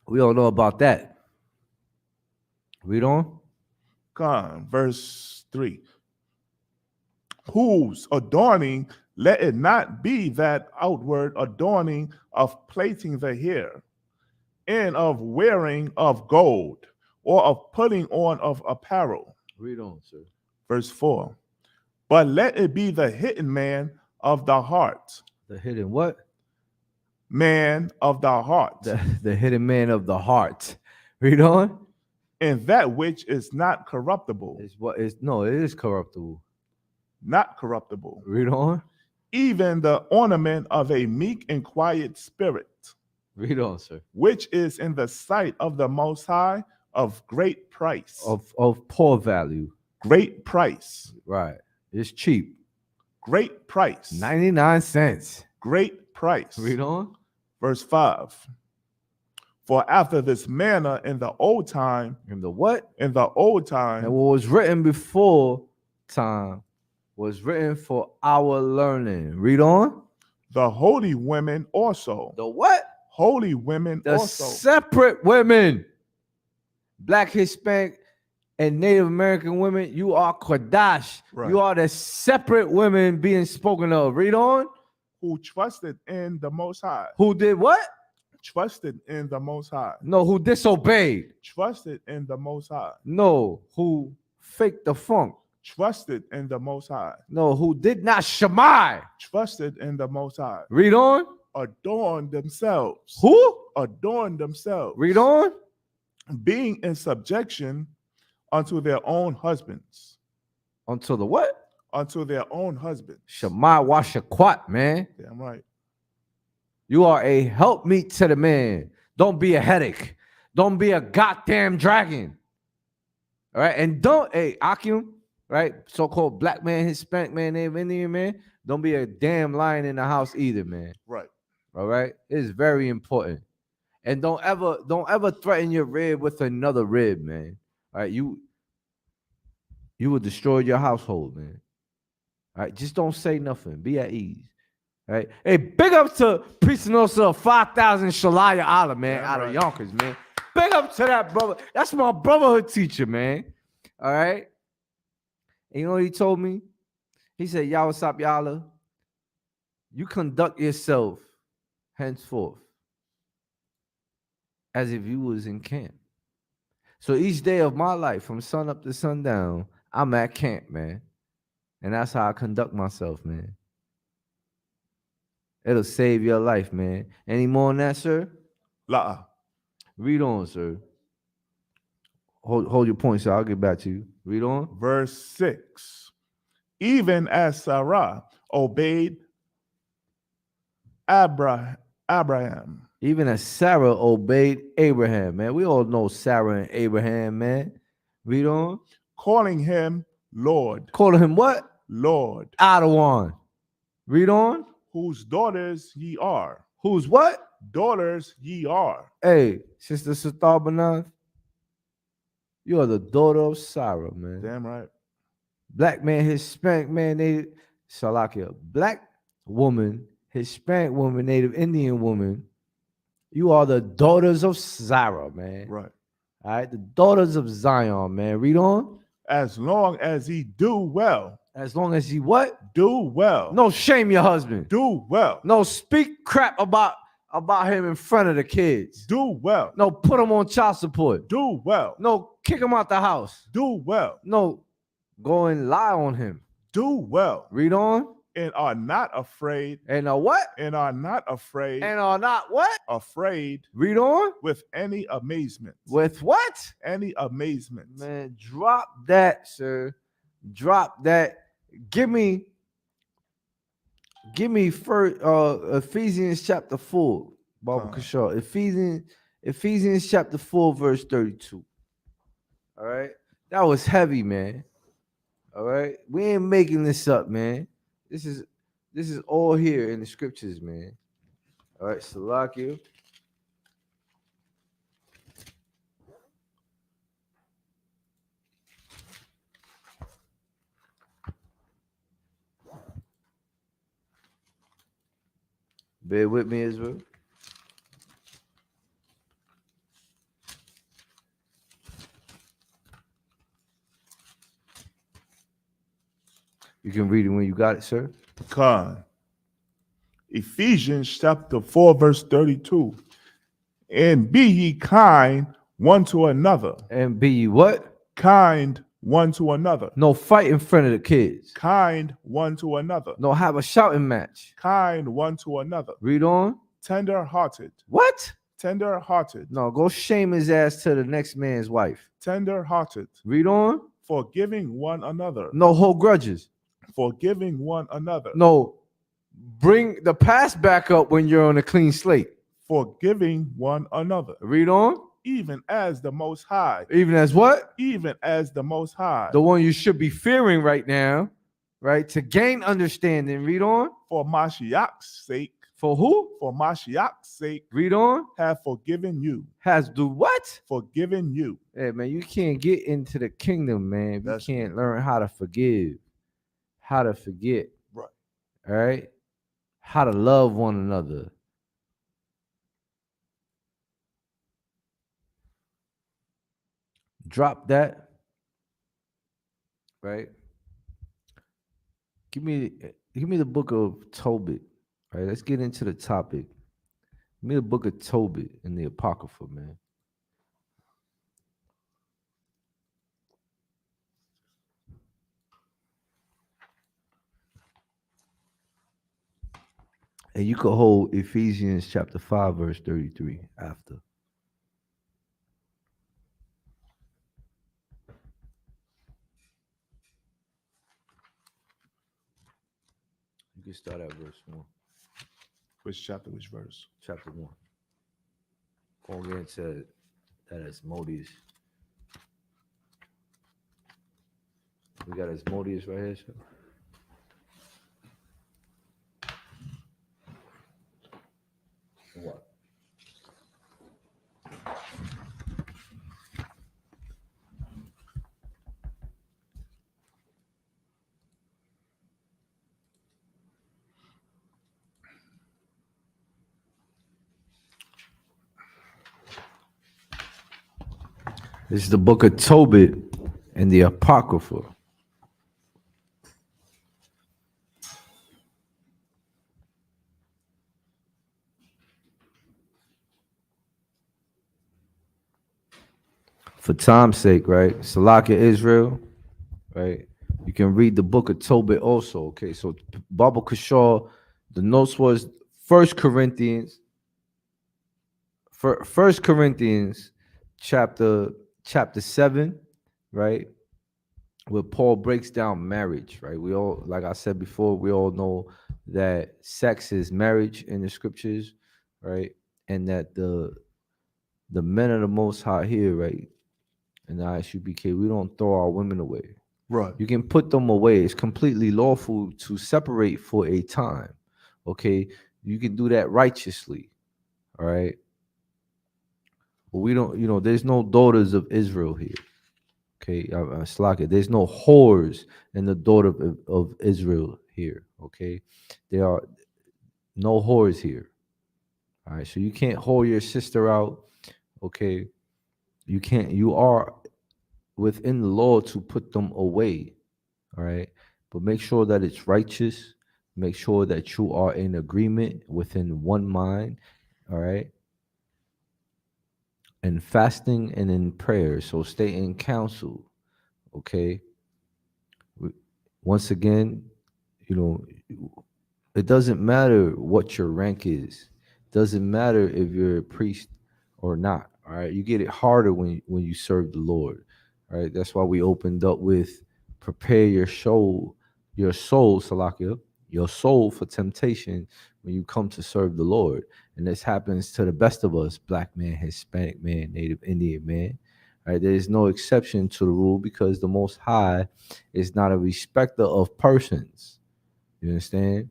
We all know about that. Read on. God, verse 3. Whose adorning, let it not be that outward adorning of plaiting the hair, and of wearing of gold, or of putting on of apparel. Read on, sir. Verse 4. But let it be the hidden man of the heart. The hidden what? Man of the heart. The hidden man of the heart. Read on. And that which is not corruptible. It's what is no, it is corruptible. Not corruptible. Read on. even the ornament of a meek and quiet spirit, Read on, sir. which is in the sight of the Most High of great price. Of poor value. Great price. Right. It's cheap. Great price. 99 cents. Great price. Read on. Verse 5. For after this manner in the old time, And the what? in the old And time, what was written before time was written for our learning. Read on. the holy women also. The what? Holy women The also. separate women. Black, Hispanic, and Native American women, you are Kodash. Right. You are the separate women being spoken of. Read on. Who trusted in the Most High. Who did what? Trusted in the Most High. No, who disobeyed. Trusted in the Most High. No, who faked the funk. Trusted in the Most High. No, who did not shamai. Trusted in the Most High. Read on. Adorned themselves. Who? Adorned themselves. Read on. Being in subjection unto their own husbands. Until the what? Unto their own husbands. Shamai washaquat, man. Damn right. You are a helpmeet to the man. Don't be a headache. Don't be a goddamn dragon. All right. And don't, hey, Akim, right? So-called black man, Hispanic man, Native Indian man. Don't be a damn lion in the house either, man. Right. All right. It's very important. And don't ever threaten your rib with another rib, man. All right. You will destroy your household, man. All right. Just don't say nothing. Be at ease. All right. Hey, big up to Priest Nosa 5,000 Shalaya Allah, man, Yeah, out right. of Yonkers, man. Big up to that brother. That's my brotherhood teacher, man. All right. And you know what he told me? He said, Y'all, what's up, y'all? You conduct yourself henceforth as if you was in camp. So each day of my life, from sun up to sundown, I'm at camp, man. And that's how I conduct myself, man. It'll save your life, man. Any more than that, sir? La'a. Read on, sir. Hold your point, sir. I'll get back to you. Read on. Verse 6. Even as Sarah obeyed Abraham, Even as Sarah obeyed Abraham, man. We all know Sarah and Abraham, man. Read on. calling him Lord, Calling him what? Lord, Adawan. Read on. whose daughters ye are. Who's what? Daughters ye are. Hey, Sister Sitar Banath, you are the daughter of Sarah, man. Damn right. Black man, Hispanic man, Native Salakia. Black woman, Hispanic woman, Native Indian woman. You are the daughters of Sarah, man. Right. All right, the daughters of Zion, man. Read on. As long as he do well. As long as you what? Do well. No, shame your husband. Do well. No, speak crap about him in front of the kids. Do well. No, put him on child support. Do well. No, kick him out the house. Do well. No, go and lie on him. Do well. Read on. And are not afraid. And what? And are not afraid. And are not what? Afraid Read on. with any amazement. With what? Any amazement. Man, drop that, sir. Drop that. Give me first Ephesians chapter 4. Baba Kishar. Ephesians chapter 4, verse 32. All right. That was heavy, man. All right. We ain't making this up, man. This is all here in the scriptures, man. All right, Salakia. Bear with me, Israel. You can read it when you got it, sir. Con. Ephesians chapter 4, verse 32. And be ye kind one to another. And be ye what? Kind one to another. No fight in front of the kids. Kind one to another. No have a shouting match. Kind one to another. Read on. Tender hearted. What? Tender hearted. No, go shame his ass to the next man's wife. Tender hearted. Read on. Forgiving one another. No hold grudges. Forgiving one another. No Bring the past back up when you're on a clean slate. forgiving one another, Read on. even as the Most High, Even as what? even as the Most High, The one you should be fearing right now, right? To gain understanding. Read on. for Mashiach's sake, For who? for Mashiach's sake, Read on. have forgiven you, Has do what? forgiven you. Hey, man, you can't get into the kingdom, man. You That's can't learn how to forgive, how to forget. Right. All right? How to love one another. Drop that. Right? Give me the book of Tobit. All right, let's get into the topic. Give me the book of Tobit in the Apocrypha, man. And you could hold Ephesians chapter 5, verse 33 after. You can start at verse 1, Which chapter, which verse? chapter 1. Paul again said that Asmodeus. We got Asmodeus right here, sir. What? This is the book of Tobit and the Apocrypha. For time's sake, right? Salakia Israel, right? You can read the book of Tobit also. Okay, so Baba Kashaw, the notes was First Corinthians chapter 7, right? Where Paul breaks down marriage, right? We all, like I said before, we all know that sex is marriage in the scriptures, right? And that the men of the Most High here, right? And the ISUBK, we don't throw our women away. Right. You can put them away. It's completely lawful to separate for a time. Okay. You can do that righteously. All right. But we don't, there's no daughters of Israel here. Okay. Slaka, there's no whores in the daughter of Israel here. Okay. There are no whores here. All right. So you can't whore your sister out. Okay. You are within the law to put them away. All right. But make sure that it's righteous. Make sure that you are in agreement within one mind. All right. And fasting and in prayer. So stay in counsel. Okay. Once again, it doesn't matter what your rank is. It doesn't matter if you're a priest or not. All right. You get it harder when you serve the Lord. All right. That's why we opened up with prepare your soul, Salakia, your soul for temptation when you come to serve the Lord. And this happens to the best of us, black man, Hispanic man, Native Indian man. All right. There is no exception to the rule because the Most High is not a respecter of persons. You understand?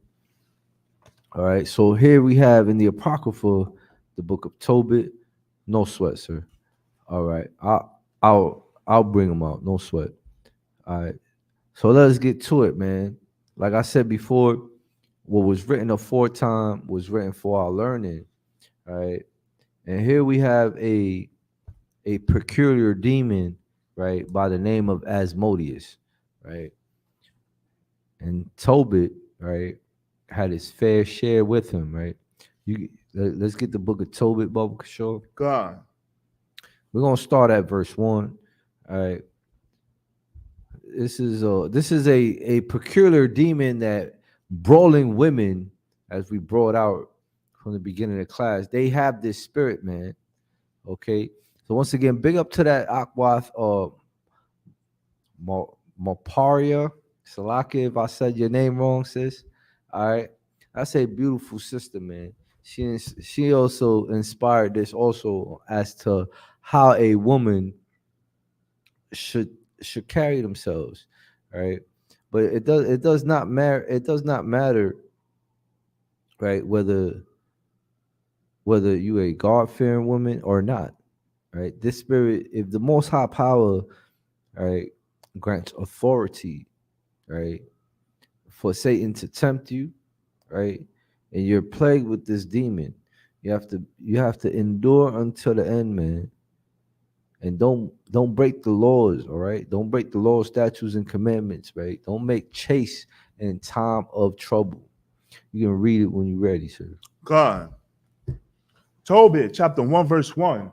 All right. So here we have in the Apocrypha, the book of Tobit. No sweat, sir. All right. I'll bring them out. No sweat. All right. So let's get to it, man. Like I said before, what was written aforetime was written for our learning. All right. And here we have a peculiar demon, right, by the name of Asmodeus, right? And Tobit, right, had his fair share with him, right? Let's get the book of Tobit, Baba Kashaw. God. We're gonna start at verse 1. All right. This is a peculiar demon that brawling women, as we brought out from the beginning of the class, they have this spirit, man. Okay. So once again, big up to that Akwath Maparia. Salaki, if I said your name wrong, sis. All right. That's a beautiful sister, man. She also inspired this also as to how a woman should should carry themselves, right? But it does not matter. It does not matter, right? Whether you a God fearing woman or not, right? This spirit, if the Most High Power, right, grants authority, right, for Satan to tempt you, right, and you're plagued with this demon, you have to endure until the end, man. And don't break the laws, all right? Don't break the laws, statutes, and commandments, right? Don't make chase in time of trouble. You can read it when you're ready, sir. God. Tobit, chapter 1, verse 1.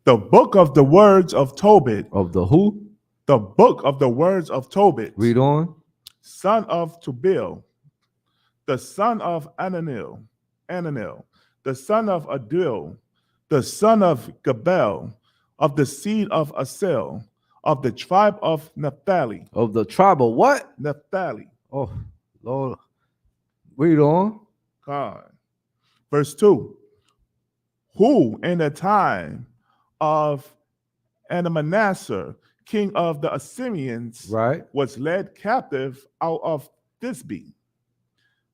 The book of the words of Tobit. Of the who? The book of the words of Tobit. Read on. Son of Tubil, the son of Ananil, the son of Adil, the son of Gabel, of the seed of Asel, of the tribe of Naphtali. Of the tribe of what? Naphtali. Oh, Lord. Read on. God. Verse 2. Who in the time of Manasseh, king of the Assyrians, Right. was led captive out of Thisbe,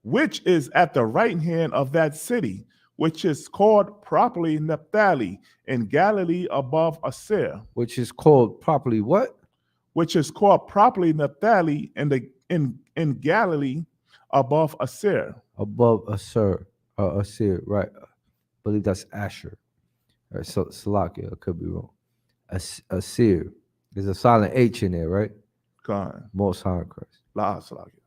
which is at the right hand of that city, which is called properly Naphtali, in Galilee above Asir, Which is called properly what? which is called properly Naphtali in Galilee above Asir. Above Asir. Asir, right. I believe that's Asher. Right. So Salakia, I could be wrong. Asir. There's a silent H in there, right? God. Most High in Christ. La Salakia.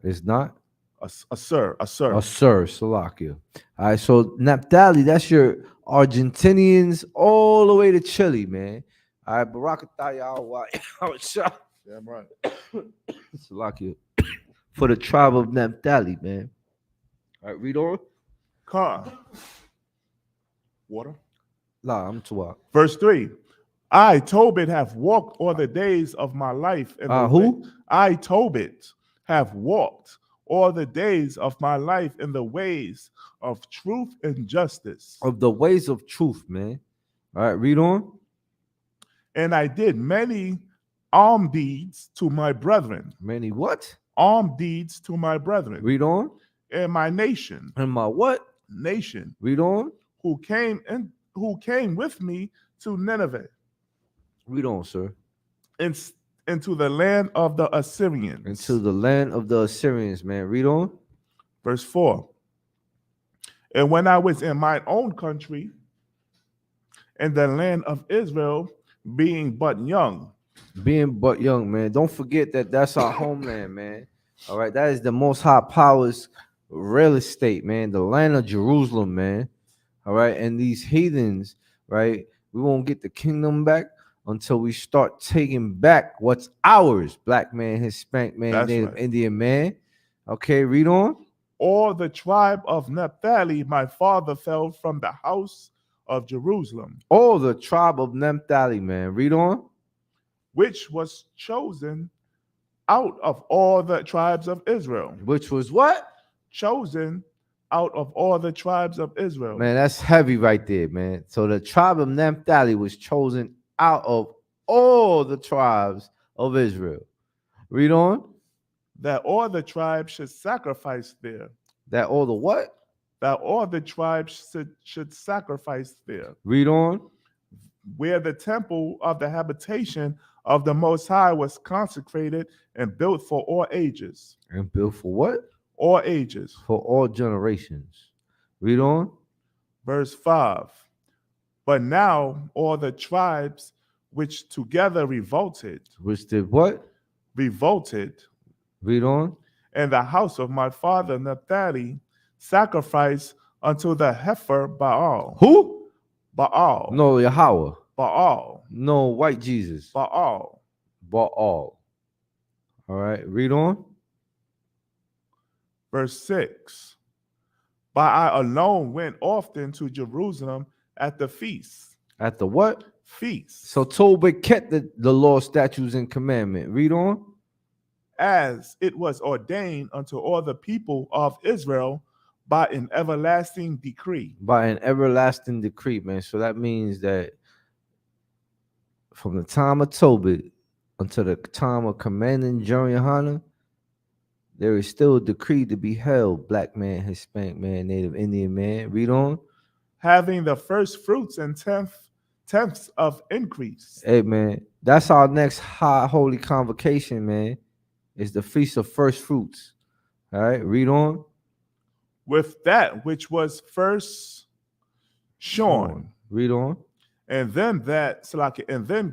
It's not? Asir. Asir, Salakia. All right, so Naphtali, that's your Argentinians all the way to Chile, man. All right, Barakatah Damn right. Salakia. For the tribe of Naphtali, man. All right, read on. God. Water. La, I'm Tuak. Verse 3. I, Tobit, have walked all the days of my life. In the Who? way. I, Tobit, have walked all the days of my life in the ways of truth and justice. Of the ways of truth, man. All right, read on. And I did many alms deeds to my brethren. Many what? Alms deeds to my brethren. Read on. And my nation. And my what? Nation. Read on. Who came with me to Nineveh. Read on, sir. Into the land of the Assyrians. Into the land of the Assyrians, man. Read on. Verse 4. And when I was in my own country, in the land of Israel, being but young. Being but young, man. Don't forget that that's our homeland, man. All right. That is the Most High Power's real estate, man. The land of Jerusalem, man. All right. And these heathens, right? We won't get the kingdom back until we start taking back what's ours. Black man, Hispanic man, That's Native right. Indian man. Okay, read on. All the tribe of Naphtali, my father fell from the house of Jerusalem, Oh, the tribe of Naphtali, man. Read on. which was chosen out of all the tribes of Israel. Which was what? Chosen out of all the tribes of Israel. Man, that's heavy right there, man. So the tribe of Naphtali was chosen out of all the tribes of Israel. Read on. That all the tribes should sacrifice there. That all the what? That all the tribes should sacrifice there. Read on. Where the temple of the habitation of the Most High was consecrated and built for all ages. And built for what? All ages. For all generations. Read on. Verse 5. But now all the tribes which together revolted. Which did what? Revolted. Read on. And the house of my father Naphtali sacrificed unto the heifer Baal. Who? Baal. No, Yahweh. Baal. No, white Jesus. Baal. Baal. All right, read on. Verse 6. But I alone went often to Jerusalem at the feast. At the what? Feast. So Tobit kept the law, statutes, and commandment. Read on. as it was ordained unto all the people of Israel by an everlasting decree. By an everlasting decree, man. So that means that from the time of Tobit until the time of commanding Johanna, there is still a decree to be held. Black man, Hispanic man, Native Indian man. Read on. Having the first fruits and tenths of increase. Hey, man, that's our next high holy convocation, man. Is the feast of first fruits. All right, read on. With that which was first shorn, Read on. and then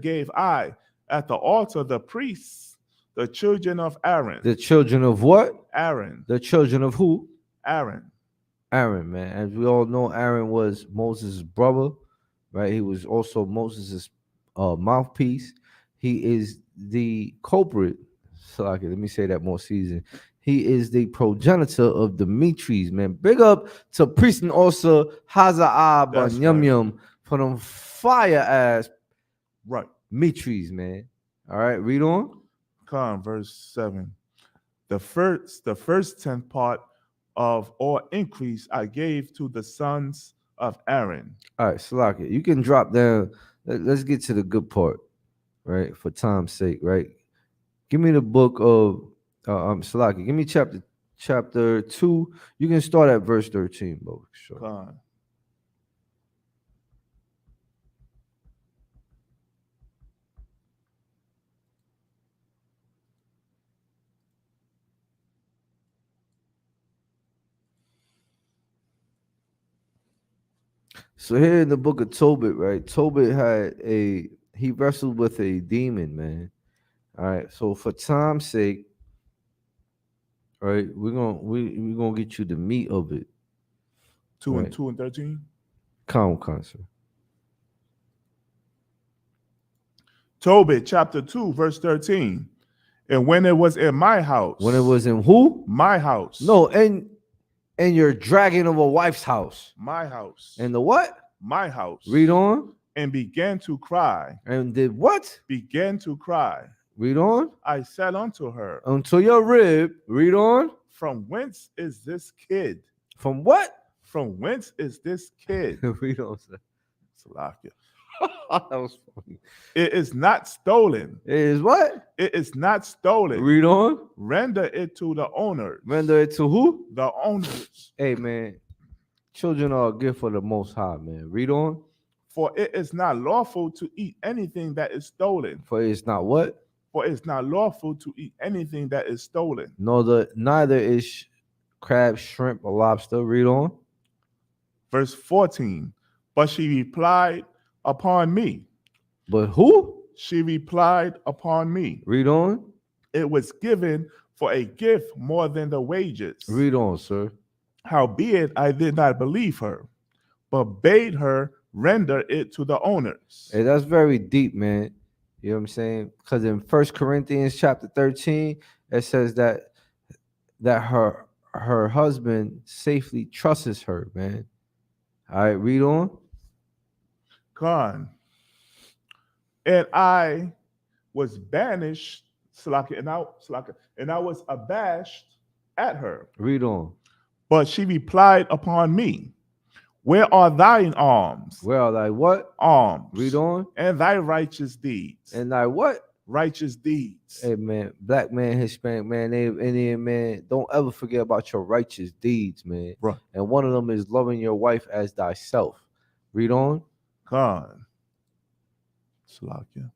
gave I at the altar the priests, the children of Aaron. The children of what? Aaron. The children of who? Aaron. Aaron, man. As we all know, Aaron was Moses' brother, right? He was also Moses' mouthpiece. He is the culprit. So, let me say that more seasoned. He is the progenitor of the Demetres, man. Big up to priest and also Haza'ab That's and Yum right. Yum for them fire ass Right. Demetres, man. All right, read on. Come, verse 7. The first tenth part of all increase I gave to the sons of Aaron. All right, Salaki, you can drop down. Let's get to the good part, right? For time's sake, right? Give me the book of Salaki. Give me chapter 2. You can start at verse 13, bro. Sure. Come. So here in the book of Tobit, right? Tobit he wrestled with a demon, man. All right. So for time's sake, right, we're gonna get you the meat of it. 2 Right. and 2 and 13. Concert. Tobit chapter 2, verse 13. And when it was in my house. When it was in who? My house. No, and you're dragging of a wife's house. My house. And the what? My house. Read on. And began to cry. And did what? Began to cry. Read on. I said unto her, Until your rib. Read on. from whence is this kid? From what? From whence is this kid? Read on, sir. Salakia. That was funny. It is not stolen. It is what? It is not stolen. Read on. Render it to the owner. Render it to who? The owners. Hey, man. Children are a gift for the Most High, man. Read on. For it is not lawful to eat anything that is stolen. For it's not what? For it's not lawful to eat anything that is stolen. Neither is crab, shrimp, or lobster. Read on. Verse 14. But she replied upon me. But who? She replied upon me. Read on. It was given for a gift more than the wages. Read on, sir. Howbeit I did not believe her, but bade her render it to the owners. Hey, that's very deep, man. You know what I'm saying? Because in 1 Corinthians chapter 13, it says that her husband safely trusts her, man. All right, read on. Gone. And I was banished, and I was abashed at her. Read on. But she replied upon me, where are thine alms? Where are thy what? Alms. Read on. And thy righteous deeds. And thy what? Righteous deeds. Hey, man, black man, Hispanic man, Native Indian man, don't ever forget about your righteous deeds, man. Right. And one of them is loving your wife as thyself. Read on. Gone. Salakia.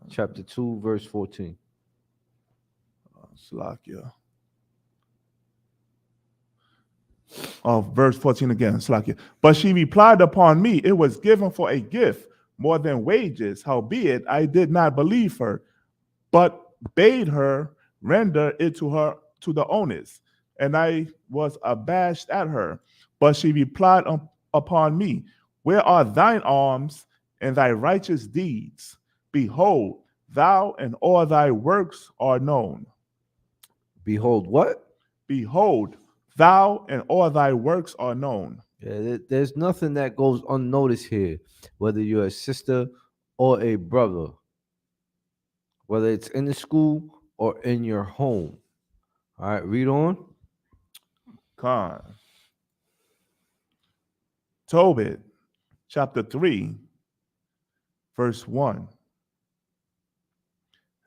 Chapter 2, verse 14. Salakia. Verse 14 again. Salakia. But she replied upon me, it was given for a gift more than wages. Howbeit I did not believe her, but bade her render it to the owners. And I was abashed at her. But she replied upon me, where are thine alms and thy righteous deeds? Behold, thou and all thy works are known. Behold, what? Behold, thou and all thy works are known. Yeah, there's nothing that goes unnoticed here, whether you're a sister or a brother. whether it's in the school or in your home. All right, read on. Con. Tobit, chapter 3, verse 1.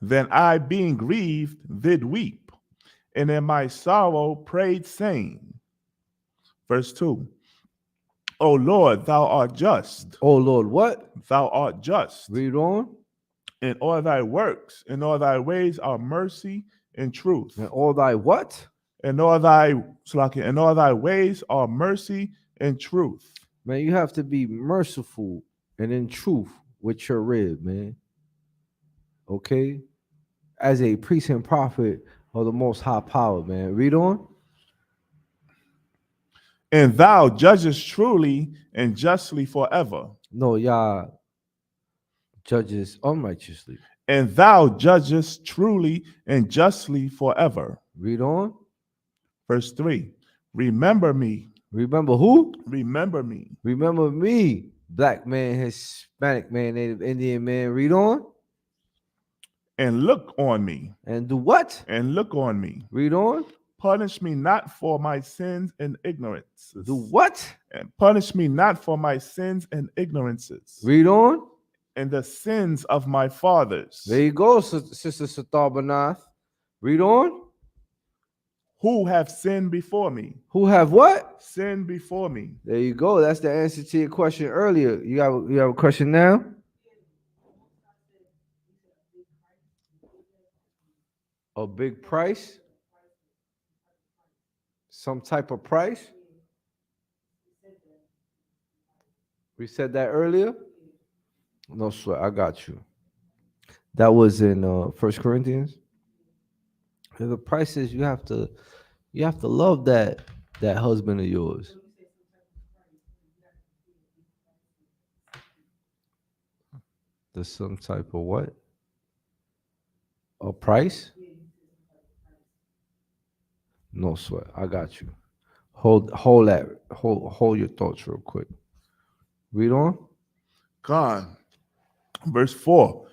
Then I, being grieved, did weep, and in my sorrow prayed, saying, verse 2, O Lord, thou art just. Oh Lord, what? Thou art just. Read on. In all thy works, in all thy ways are mercy and truth. And all thy what? In all thy ways are mercy and truth. Man, you have to be merciful and in truth with your rib, man. Okay? As a priest and prophet of the most high power, man. Read on. And thou judgest truly and justly forever. No, y'all judges unrighteously. And thou judgest truly and justly forever. Read on. Verse 3. Remember me. Remember who? Remember me. Remember me. Black man, Hispanic man, Native Indian man. Read on. And look on me. And do what? And look on me. Read on. Punish me not for my sins and ignorances. Do what? And punish me not for my sins and ignorances. Read on. And the sins of my fathers. There you go, Sister Satar Banath. Read on. Who have sinned before me. Who have what? Sinned before me. There you go. That's the answer to your question earlier. You have a question now? A big price? Some type of price? We said that earlier? No sweat. I got you. That was in 1 Corinthians. And the price is you have to love that husband of yours. There's some type of what? A price? No sweat. I got you. Hold your thoughts real quick. Read on. God. Verse 4.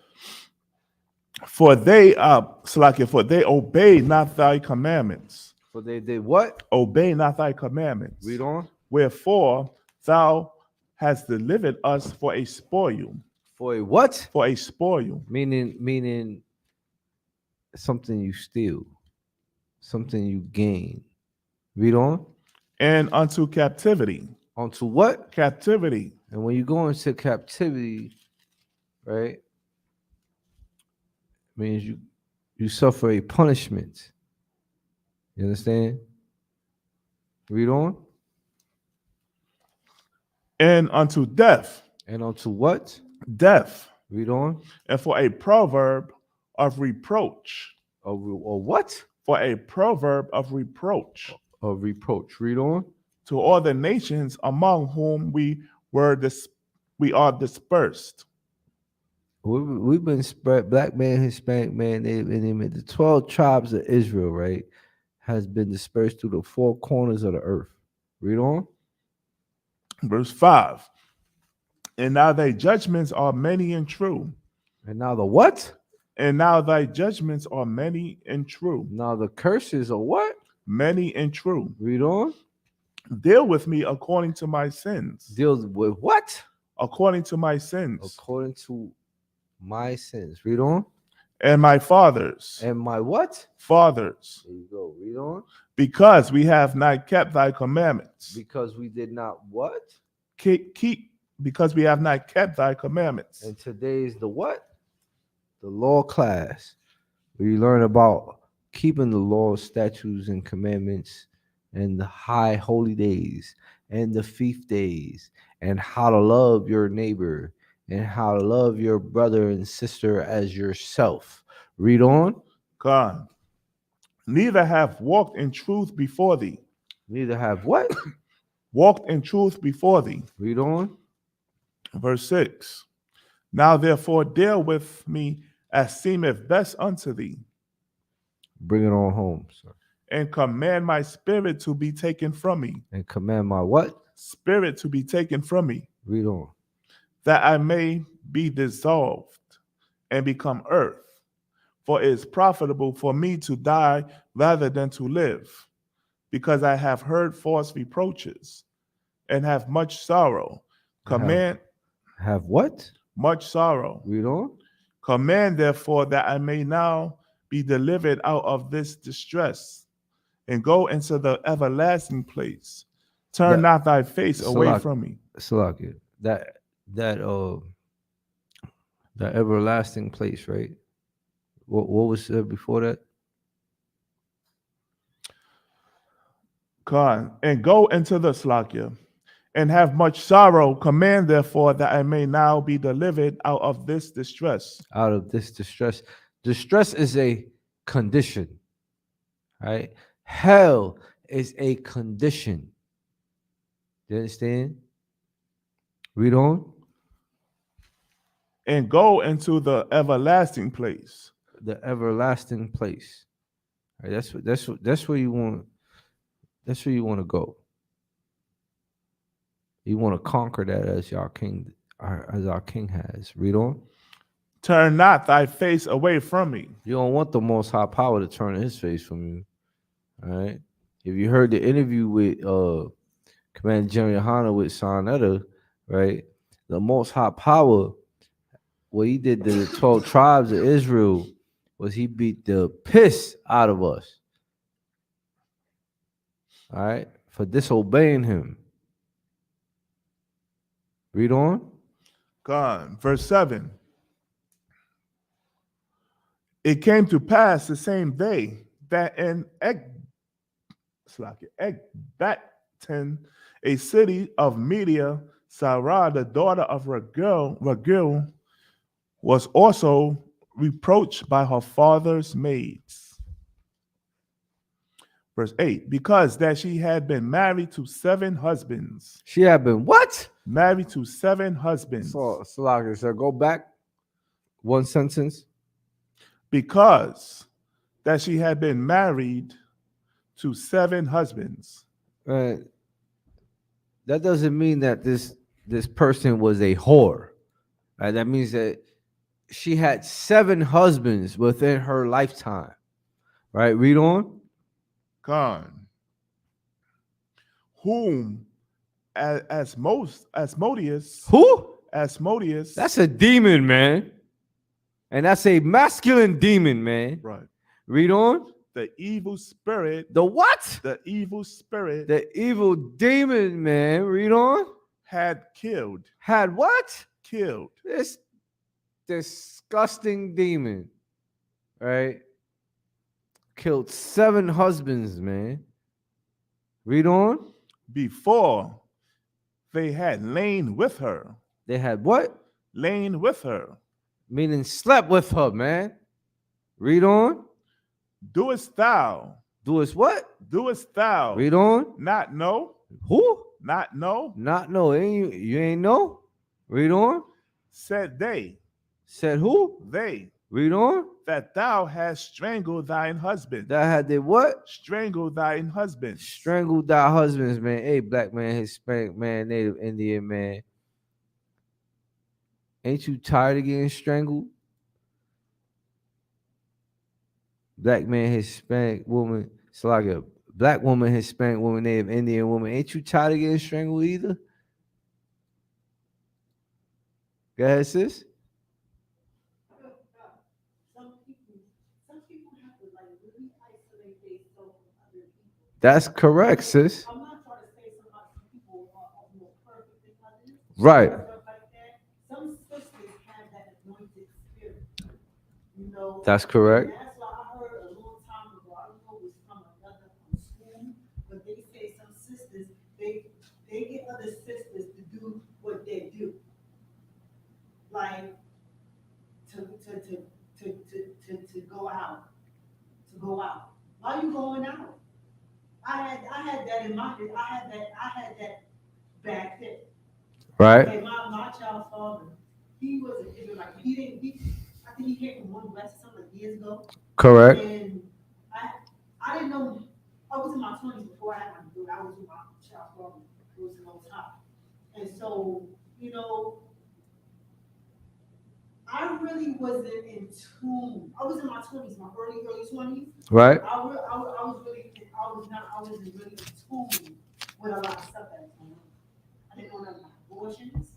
For they obey not thy commandments. For they did what? Obey not thy commandments. Read on. Wherefore thou hast delivered us for a spoil. For a what? For a spoil. Meaning something you steal, something you gain. Read on. And unto captivity. Onto what? Captivity. And when you go into captivity, right, means you suffer a punishment. You understand? Read on. And unto death. And unto what? Death. Read on. And for a proverb of reproach. Or what? For a proverb of reproach. Of reproach. Read on. To all the nations among whom we are dispersed. We've been spread, black man, Hispanic man, Native Indian man. The 12 tribes of Israel, right, has been dispersed through the four corners of the earth. Read on. Verse 5. And now thy judgments are many and true. And now the what? And now thy judgments are many and true. Now the curses are what? Many and true. Read on. Deal with me according to my sins. Deals with what? According to my sins. According to my sins. Read on. And my fathers. And my what? Fathers. There you go. Read on. Because we have not kept thy commandments. Because we did not what? Because we have not kept thy commandments. And today is the what? The law class. We learn about keeping the law, statutes, and commandments, and the high holy days, and the feast days, and how to love your neighbor, and how to love your brother and sister as yourself. Read on. God. Neither have walked in truth before thee. Neither have what? Walked in truth before thee. Read on. Verse 6. Now therefore deal with me as seemeth best unto thee. Bring it on home, sir. And command my spirit to be taken from me. And command my what? Spirit to be taken from me. Read on. That I may be dissolved and become earth. for it is profitable for me to die rather than to live, because I have heard false reproaches and have much sorrow. Command Have what? much sorrow. Read on. Command therefore that I may now be delivered out of this distress and go into the everlasting place. Turn not thy face away Salak. from me. Salakia. That everlasting place, right? What was said before that? God, and go into the Slakia and have much sorrow. Command therefore that I may now be delivered out of this distress. Out of this distress. Distress is a condition, right? Hell is a condition. You understand? Read on. And go into the everlasting place. The everlasting place. Right? That's where you want. That's where you want to go. You want to conquer that as our king has. Read on. Turn not thy face away from me. You don't want the Most High Power to turn his face from you. All right. If you heard the interview with Commander General Hanna with Sonetta, right? The Most High Power, what he did to the 12 tribes of Israel was he beat the piss out of us. All right, for disobeying him. Read on. God, verse 7. It came to pass the same day that in Ecbatana, a city of Media, Sarah, the daughter of Raguel, was also reproached by her father's maids. Verse 8, because that she had been married to 7 husbands. She had been what? Married to 7 husbands. So, sir, go back one sentence. Because that she had been married to 7 husbands. That doesn't mean that this person was a whore. Right? That means that she had 7 husbands within her lifetime. Right? Read on. Gone. Whom Asmodeus. Who? Asmodeus. That's a demon, man. And that's a masculine demon, man. Right. Read on. The evil spirit. The what? The evil spirit. The evil demon, man. Read on. Had killed. Had what? Killed. This disgusting demon, right? Killed 7 husbands, man. Read on. Before they had lain with her. They had what? Lain with her. Meaning slept with her, man. Read on. Doest thou? Doest what? Doest thou? Read on. Not know? Who? Not know? Not know. You ain't know? Read on. Said they. Said who? They. Read on. That thou hast strangled thine husband. That had did what? Strangled thine husband. Strangled thy husbands, man. Hey, black man, Hispanic man, Native Indian man. Ain't you tired of getting strangled? Black man, Hispanic woman. It's like a black woman, Hispanic woman, Native Indian woman. Ain't you tired of getting strangled either? Go ahead, sis. Some people have to like really isolate themselves from other people. That's correct, sis. I'm not trying to say some people are more perfect than others. Right. Stuff like that. Some sisters have that anointed spirit. You know. That's correct. That's why I heard a long time ago. I don't know if it's from another school, but they say some sisters they get other sisters to do what they do, like to go out, Why are you going out? I had that in my I had that back then. Right. Okay, my child's father, he was an Israelite. I think he came from one West some years ago. Correct. And I didn't know. I was in my 20s before I had my daughter. I was with my child's father, who was the most high. And so, you know, I really wasn't in tune. I was in my 20s, my early 20s. Right? I was wasn't really in tune with a lot of stuff that was going on. I didn't know nothing about abortions.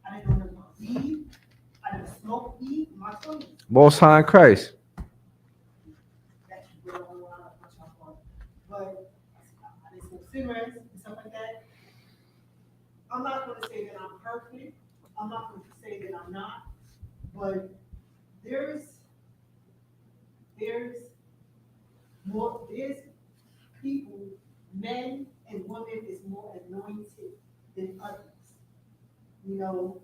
I didn't know nothing about weed. I didn't smoke weed in my 20s. Most High in Christ. That you really don't know much about. But I didn't smoke cigarettes and stuff like that. I'm not going to say that I'm perfect. I'm not going to say that I'm not. But there's people, men and women is more anointed than others. You know,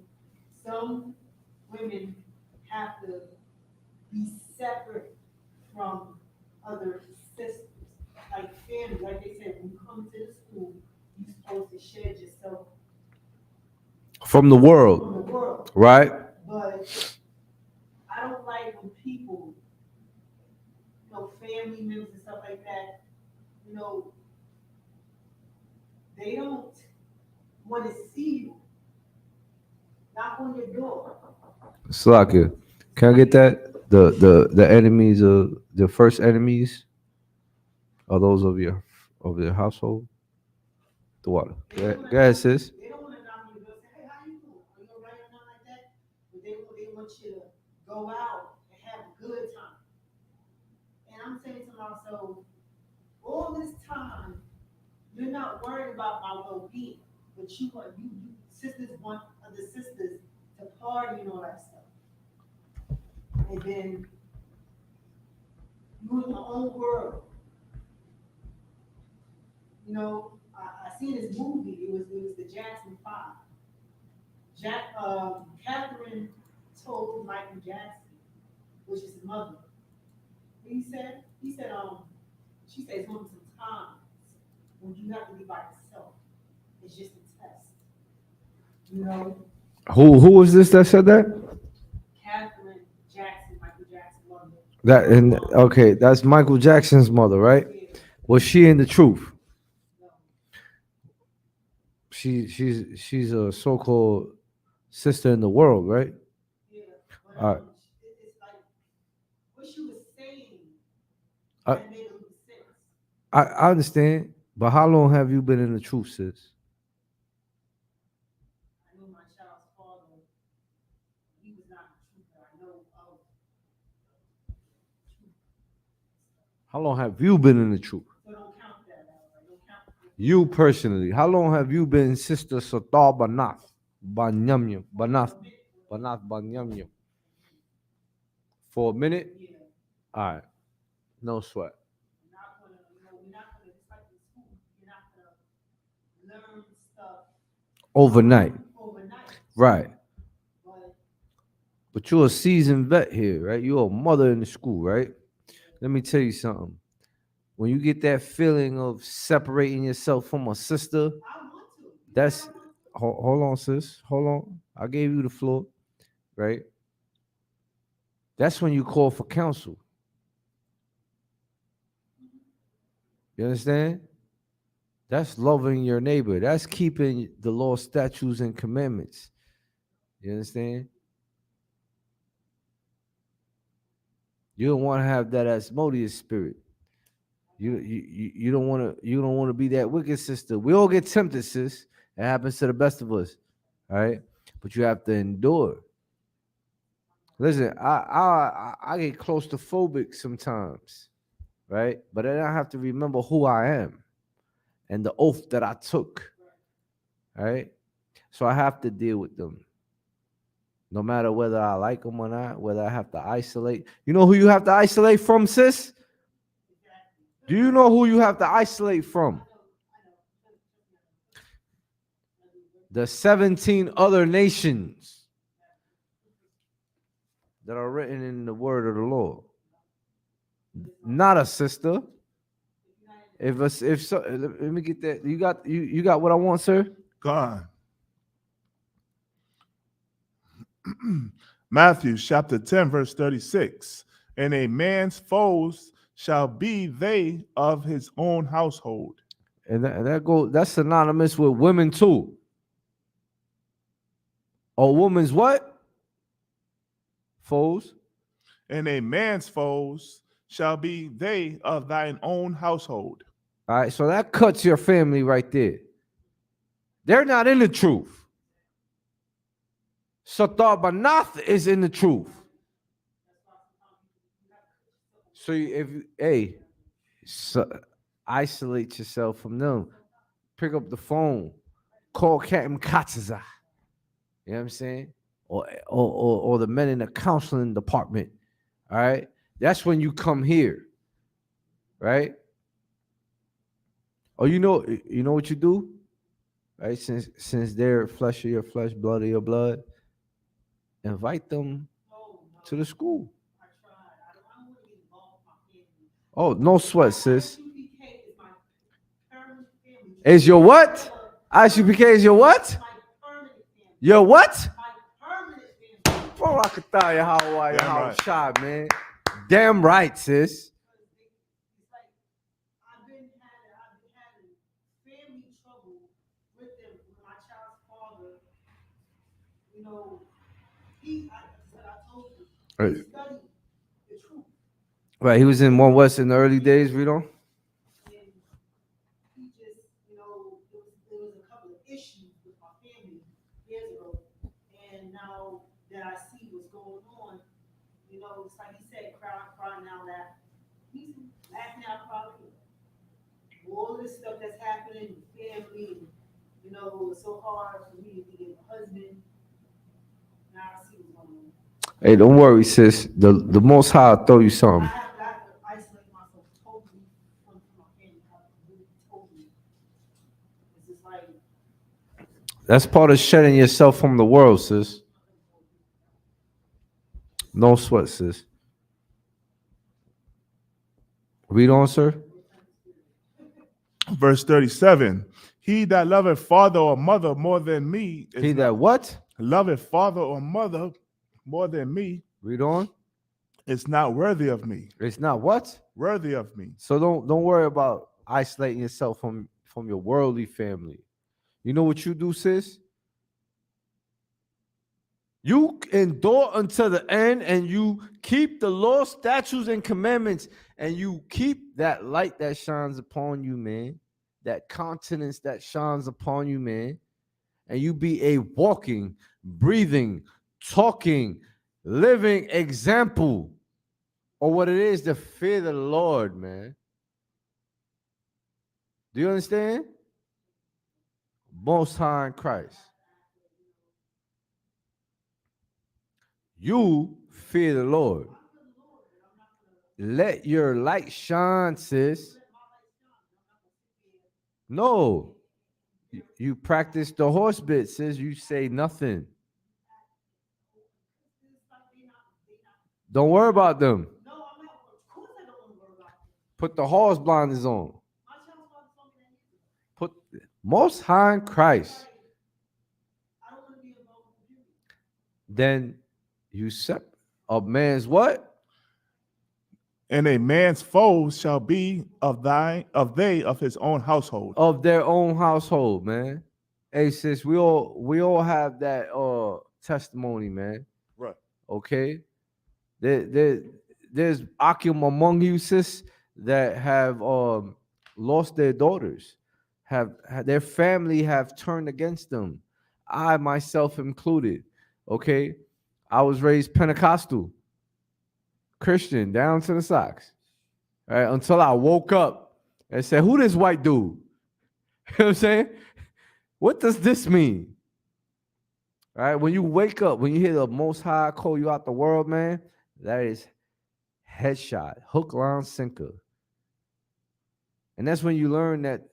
some women have to be separate from other sisters, like family. Like they said, when you come to the school, you're supposed to shed yourself From the from world. the world. Right? But I don't like when people, family members and stuff like that, they don't want to see you. Knock on your door. Slakia. Can I get that? The enemies of the first enemies are those of your household? The water. Go ahead, sis. They don't want to knock on your door and say, hey, how you doing? Are you all right or nothing like that? But they want you to go out and have a good time. And I'm saying to myself, all this time, you're not worried about my well-being, but you sisters want other sisters to party and all that stuff. And then you in your own world. I seen this movie. It was the Jackson 5. Catherine told Michael Jackson, which is his mother. He said, she said it's going to be some times when you have to be by yourself. It's just a test. Who was this that said that? Catherine Jackson, Michael Jackson's mother. Okay, that's Michael Jackson's mother, right? Yeah. Was she in the truth? No. She's a so-called sister in the world, right? Yeah. But All right. it's like what she was saying I- that made a little sense. I understand, but how long have you been in the truth, sis? I know my child's father, he was not the truth, but I know of truth. How long have you been in the truth? So don't count that out. Right? Don't count You personally, how long have you been Sister Satar Banath? Banyamyam. Banath Banyamyam. For a minute? Yeah. All right. No sweat. We're not gonna, it's like in school, you're not gonna learn stuff Overnight. overnight. Right. But But you're a seasoned vet here, right? You're a mother in the school, right? Let me tell you something. When you get that feeling of separating yourself from a sister, I want to. that's hold on, sis. Hold on. I gave you the floor, right? That's when you call for counsel. You understand? That's loving your neighbor. That's keeping the law, statutes, and commandments. You understand? You don't want to have that Asmodeus spirit. You don't want to be that wicked sister. We all get tempted, sis. It happens to the best of us. All right. But you have to endure. Listen, I get claustrophobic sometimes, right? But then I have to remember who I am and the oath that I took. Right? So I have to deal with them. No matter whether I like them or not, whether I have to isolate. You know who you have to isolate from, sis? Do you know who you have to isolate from? The 17 other nations that are written in the word of the Lord. Not a sister. If so, let me get that. You got what I want, sir? God. Matthew chapter 10, verse 36. And a man's foes shall be they of his own household. And that's synonymous with women too. A woman's what? foes. And a man's foes shall be they of thine own household. All right, so that cuts your family right there. They're not in the truth. Satar Banath is in the truth. So isolate yourself from them. Pick up the phone. Call Captain Katzaza. You know what I'm saying? Or the men in the counseling department. All right. That's when you come here. Right? Or you know what you do? Right? Since they're flesh of your flesh, blood of your blood, invite them to the school. I tried. I don't want to get involved with my family. Oh, no sweat, sis. ISUPK is my permanent family. Is your what? ISUPK is your what? My permanent family. Your what? My permanent family. Bro, I could tell you how I Damn how right. shy, man. Damn right, sis. It's like I've been having family trouble with them. My child's father, you know, I told you, Right. he studied the truth. Right, he was in One West in the early days, Rito. And he just, you know, there was a couple of issues with my family years ago. And now that I see what's going on, you know, it's like he said, cry now, laugh. He's laughing out, crying. All this stuff that's happening with family, and, you know, it's so hard for me to get a husband. Now I see what's going on. Hey, don't worry, sis. The Most High will throw you I something. have got to isolate myself totally from my family, totally. It's just like, That's part of shedding yourself from the world, sis. No sweat, sis. Read on, sir. Verse 37. He that loveth father or mother more than me is He that what? loveth father or mother more than me Read on. is not worthy of me. It's not what? Worthy of me. So don't worry about isolating yourself from your worldly family. You know what you do, sis? You endure until the end, and you keep the law, statutes, and commandments, and you keep that light that shines upon you, man. That countenance that shines upon you, man. And you be a walking, breathing, talking, living example of what it is to fear the Lord, man. Do you understand? Most High in Christ. You fear the Lord. Let your light shine, sis. No. You practice the horse bit, sis. You say nothing. Don't worry about them. no, I'm not, of course I don't want to worry about it. Put the horse blinders on. My child's father told me that. Put Most High in Christ. I don't want to be involved with you. Then you set a man's what? And a man's foes shall be of his own household. Of their own household, man. Hey, sis, we all have that testimony, man. Right. Okay. There's Akim among you, sis, that have lost their daughters, have their family have turned against them. I myself included. Okay. I was raised Pentecostal, Christian, down to the socks. All right, until I woke up and said, who this white dude? You know what I'm saying? What does this mean? All right, when you wake up, when you hear the Most High call you out the world, man, that is headshot, hook, line, sinker. And that's when you learn that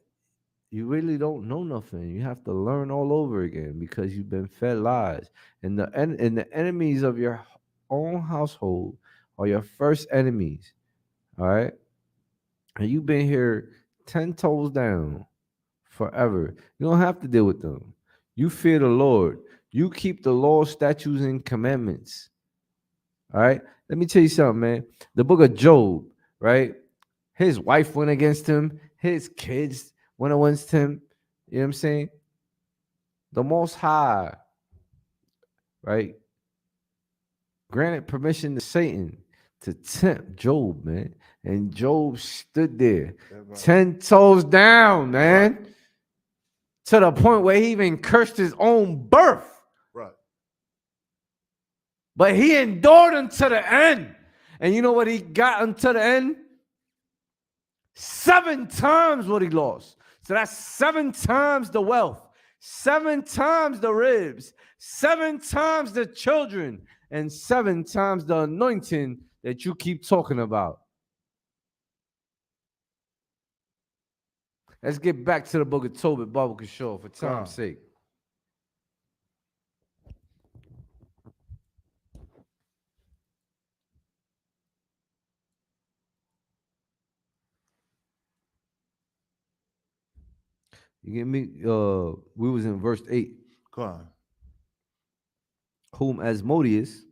you really don't know nothing. You have to learn all over again because you've been fed lies. And the enemies of your own household are your first enemies. All right. And you've been here 10 toes down forever. You don't have to deal with them. You fear the Lord. You keep the law, statutes, and commandments. All right. Let me tell you something, man. The book of Job, right? His wife went against him. His kids went against him. You know what I'm saying? The Most High, right, granted permission to Satan to tempt Job, man. And Job stood there, 10 toes down, man, to the point where he even cursed his own birth. Right. But he endured unto the end. And you know what he got unto the end? 7 times what he lost. So that's 7 times the wealth, 7 times the ribs, 7 times the children, and 7 times the anointing that you keep talking about. Let's get back to the book of Tobit, Bible Show, for time's sake. You get me? We was in verse 8. Go on. Whom Asmodeus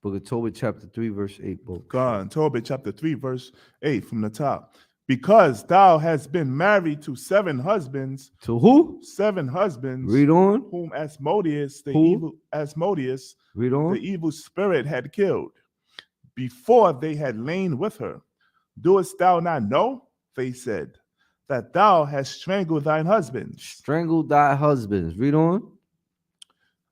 Book of Tobit, chapter 3, verse 8. Book. Go on. Tobit chapter 3, verse 8 from the top. Because thou hast been married to 7 husbands. To who? 7 husbands. Read on. Whom Asmodeus, the Who? evil Asmodeus, Read on. the evil spirit had killed, before they had lain with her. Doest thou not know, they said, that thou hast strangled thine husbands? Strangled thy husbands. Read on.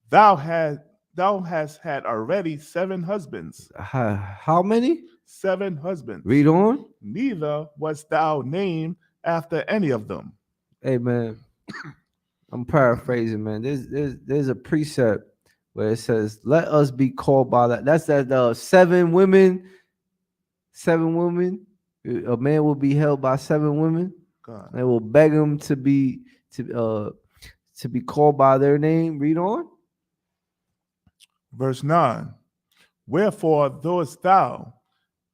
Thou hast had already 7 husbands. How many? 7 husbands. Read on. Neither wast thou named after any of them. Hey man, I'm paraphrasing, man. There's a precept where it says, "Let us be called by that." That's that 7 women. 7 women. A man will be held by 7 women. God. They will beg him to be called by their name. Read on. Verse 9. Wherefore dost thou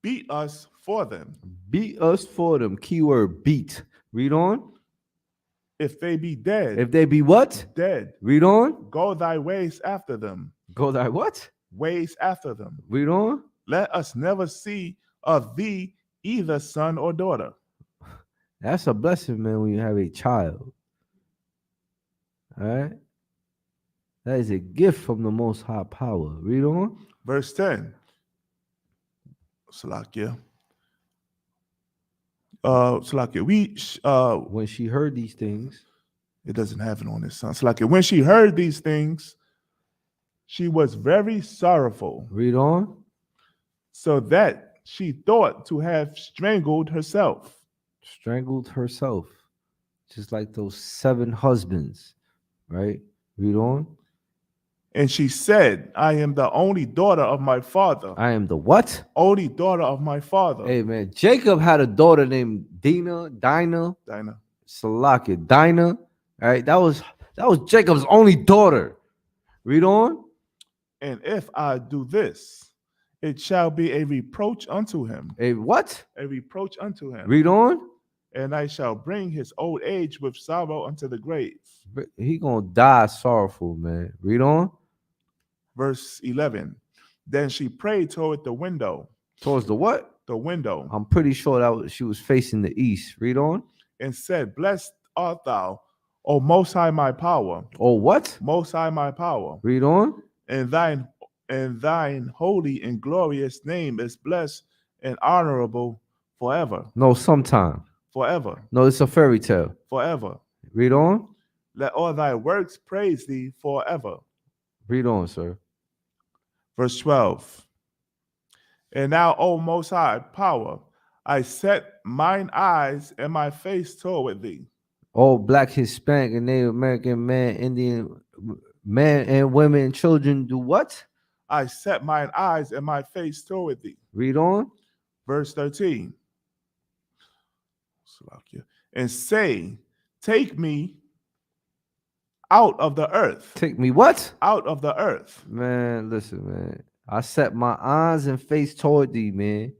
beat us for them? Beat us for them. Keyword beat. Read on. If they be dead, If they be what? dead, Read on. go thy ways after them. Go thy what? Ways after them. Read on. Let us never see of thee either son or daughter. That's a blessing, man, when you have a child. All right. That is a gift from the Most High Power. Read on. Verse 10. Salakia. Salakia. When she heard these things, It doesn't have it on this son. Salakia. When she heard these things, she was very sorrowful, read on. so that she thought to have strangled herself. Strangled herself, just like those 7 husbands, right? Read on. And she said, I am the only daughter of my father. I am the what? Only daughter of my father. Hey man, Jacob had a daughter named Dinah, Dinah. Salakia, Dinah. All right, that was Jacob's only daughter. Read on. And if I do this, it shall be a reproach unto him. A what? A reproach unto him. Read on. And I shall bring his old age with sorrow unto the grave. He gonna die sorrowful, man. Read on. Verse 11. Then she prayed toward the window. Towards the what? The window. I'm pretty sure she was facing the east. Read on. And said, Blessed art thou, O Most High my power. Oh, what? Most High my power. Read on. And thine holy and glorious name is blessed and honorable forever. No, sometime. Forever. No, it's a fairy tale. Forever. Read on. Let all thy works praise thee forever. Read on, sir. Verse 12. And now, O Most High power, I set mine eyes and my face toward thee. All Black, Hispanic, and Native American man, Indian man, and women, and children do what? I set mine eyes and my face toward thee. Read on. Verse 13. And say, take me out of the earth. Take me what? Out of the earth. Man, listen, man. I set my eyes and face toward thee, man.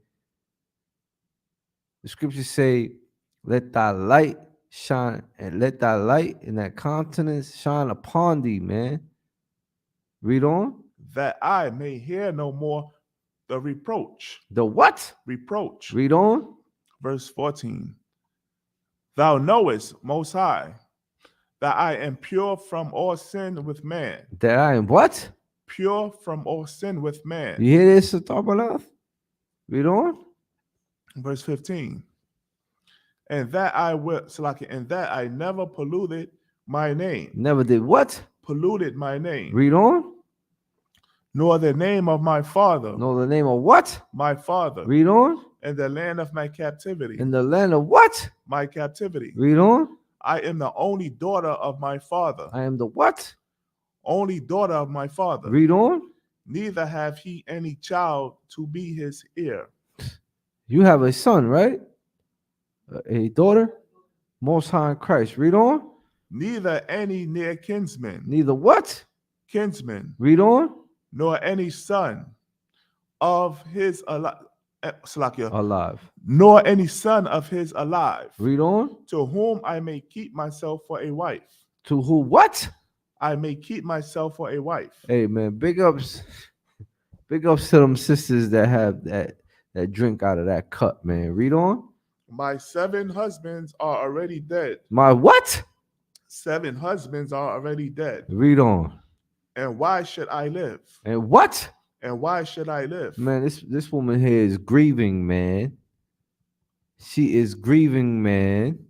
The scriptures say, let thy light shine, and let thy light in that countenance shine upon thee, man. Read on. That I may hear no more the reproach. The what? Reproach. Read on. Verse 14. Thou knowest, Most High, that I am pure from all sin with man. That I am what? Pure from all sin with man. You hear this, Satabanas? Read on. Verse 15. And that I will, and that I never polluted my name. Never did what? Polluted my name. Read on. Nor the name of my father. Know the name of what? My father. Read on. In the land of my captivity. In the land of what? My captivity. Read on. I am the only daughter of my father. I am the what? Only daughter of my father. Read on. Neither have he any child to be his heir. You have a son, right? A daughter? Most High in Christ. Read on. Neither any near kinsman. Neither what? Kinsman. Read on. Nor any son of his alive. Alive. Nor any son of his alive. Read on. To whom I may keep myself for a wife. To who what? I may keep myself for a wife. Hey man, big ups to them sisters that have that drink out of that cup, man. Read on. My 7 husbands are already dead. My what? 7 husbands are already dead. Read on. And why should I live? And what? And why should I live? Man, this woman here is grieving, man. She is grieving, man.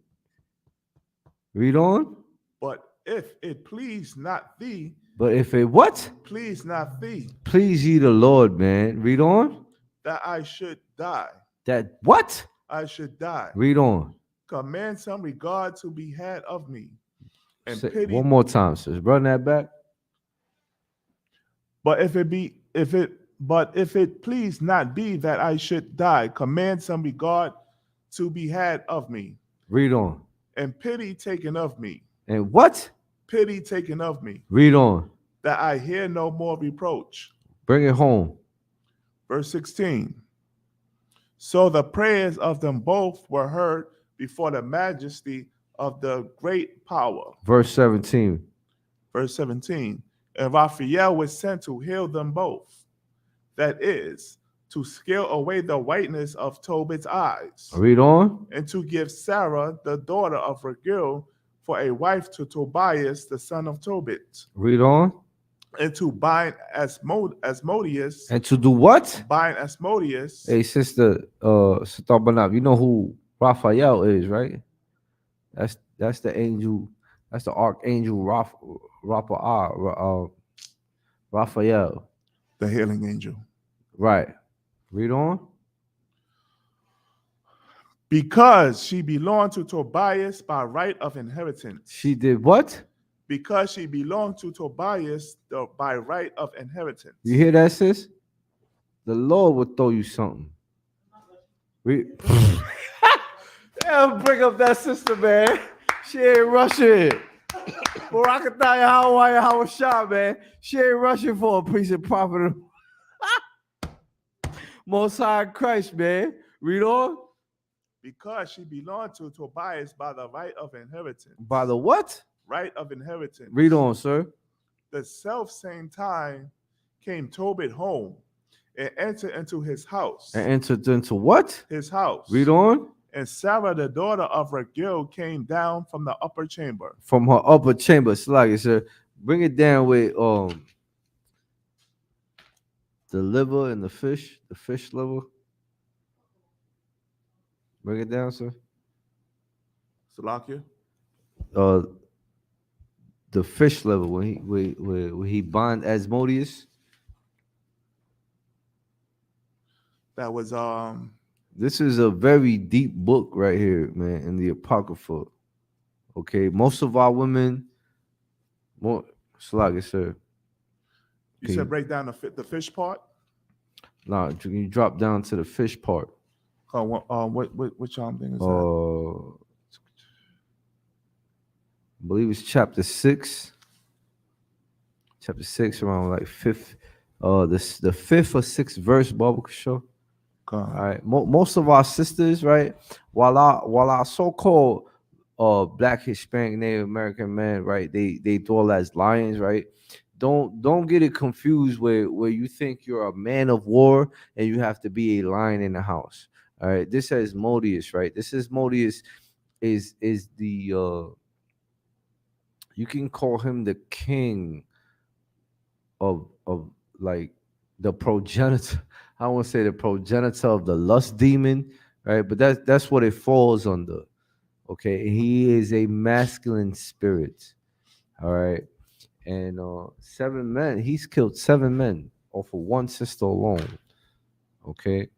Read on. But if it please not thee, But if it what? please not thee, Please ye the Lord, man. Read on. that I should die. That what? I should die. Read on. Command some regard to be had of me. And Say, pity. one more time, sis. Run that back. But if it please not be that I should die, command some regard to be had of me. Read on. And pity taken of me. And what? Pity taken of me. Read on. That I hear no more reproach. Bring it home. Verse 16. So the prayers of them both were heard before the majesty of the great power. Verse 17. Verse 17. And Raphael was sent to heal them both. That is, to scale away the whiteness of Tobit's eyes. Read on. And to give Sarah, the daughter of Raguel, for a wife to Tobias, the son of Tobit. Read on. And to bind Asmodeus. And to do what? Bind Asmodeus. Hey, sister, Satabanab, you know who Raphael is, right? That's the angel. That's the archangel Raphael. The healing angel. Right. Read on. Because she belonged to Tobias by right of inheritance. She did what? Because she belonged to Tobias by right of inheritance. You hear that, sis? The Lord will throw you something. Yeah, bring up that sister, man. She ain't rushing. Barakataya Hawaii Hawashah, man. She ain't rushing for a priest and prophet. Most High Christ, man. Read on. Because she belonged to Tobias by the right of inheritance. By the what? Right of inheritance. Read on, sir. The self same time came Tobit home and entered into his house. And entered into what? His house. Read on. And Sarah, the daughter of Raguel, came down from the upper chamber. From her upper chamber. Sluggy, sir. Bring it down with the liver and the fish liver. Bring it down, sir. Salakia. The fish liver when he bind Asmodeus. That was This is a very deep book right here, man, in the Apocrypha. Okay, most of our women, Sluggy, sir. You Okay. said break down the fish part. Nah, you drop down to the fish part. Which thing is that? I believe it's chapter 6. Chapter 6, around like fifth, the fifth or sixth verse, Bible show. All right. Most of our sisters, right, while our so-called Black, Hispanic, Native American men, right, they dwell as lions, right? don't get it confused where you think you're a man of war and you have to be a lion in the house. All right, this is Modius, right? This is Modius is the you can call him the king of like the progenitor. I won't say the progenitor of the lust demon, right? But that's what it falls under. Okay, he is a masculine spirit. All right, and 7 men. He's killed 7 men off of one sister alone. Okay,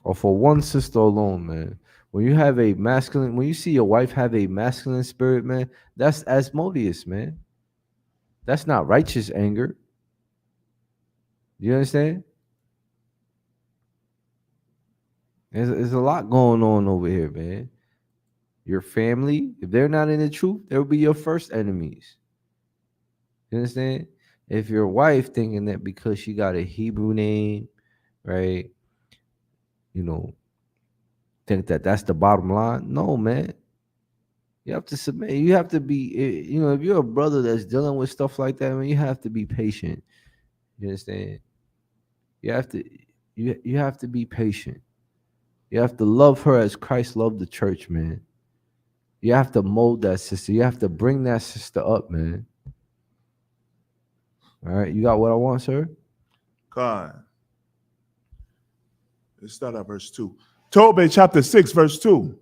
off of one sister alone, man. When you have a masculine, when you see your wife have a masculine spirit, man, that's Asmodeus, man. That's not righteous anger. You understand? There's a lot going on over here, man. Your family, if they're not in the truth, they'll be your first enemies. You understand? If your wife thinking that because she got a Hebrew name, right? You know, think that that's the bottom line. No, man. You have to submit. You have to be, if you're a brother that's dealing with stuff like that, man, you have to be patient. You understand? You have to, you have to be patient. You have to love her as Christ loved the church, man. You have to mold that sister. You have to bring that sister up, man. All right, you got what I want, sir? God. Let's start at verse 2. Tobit chapter 6, verse 2.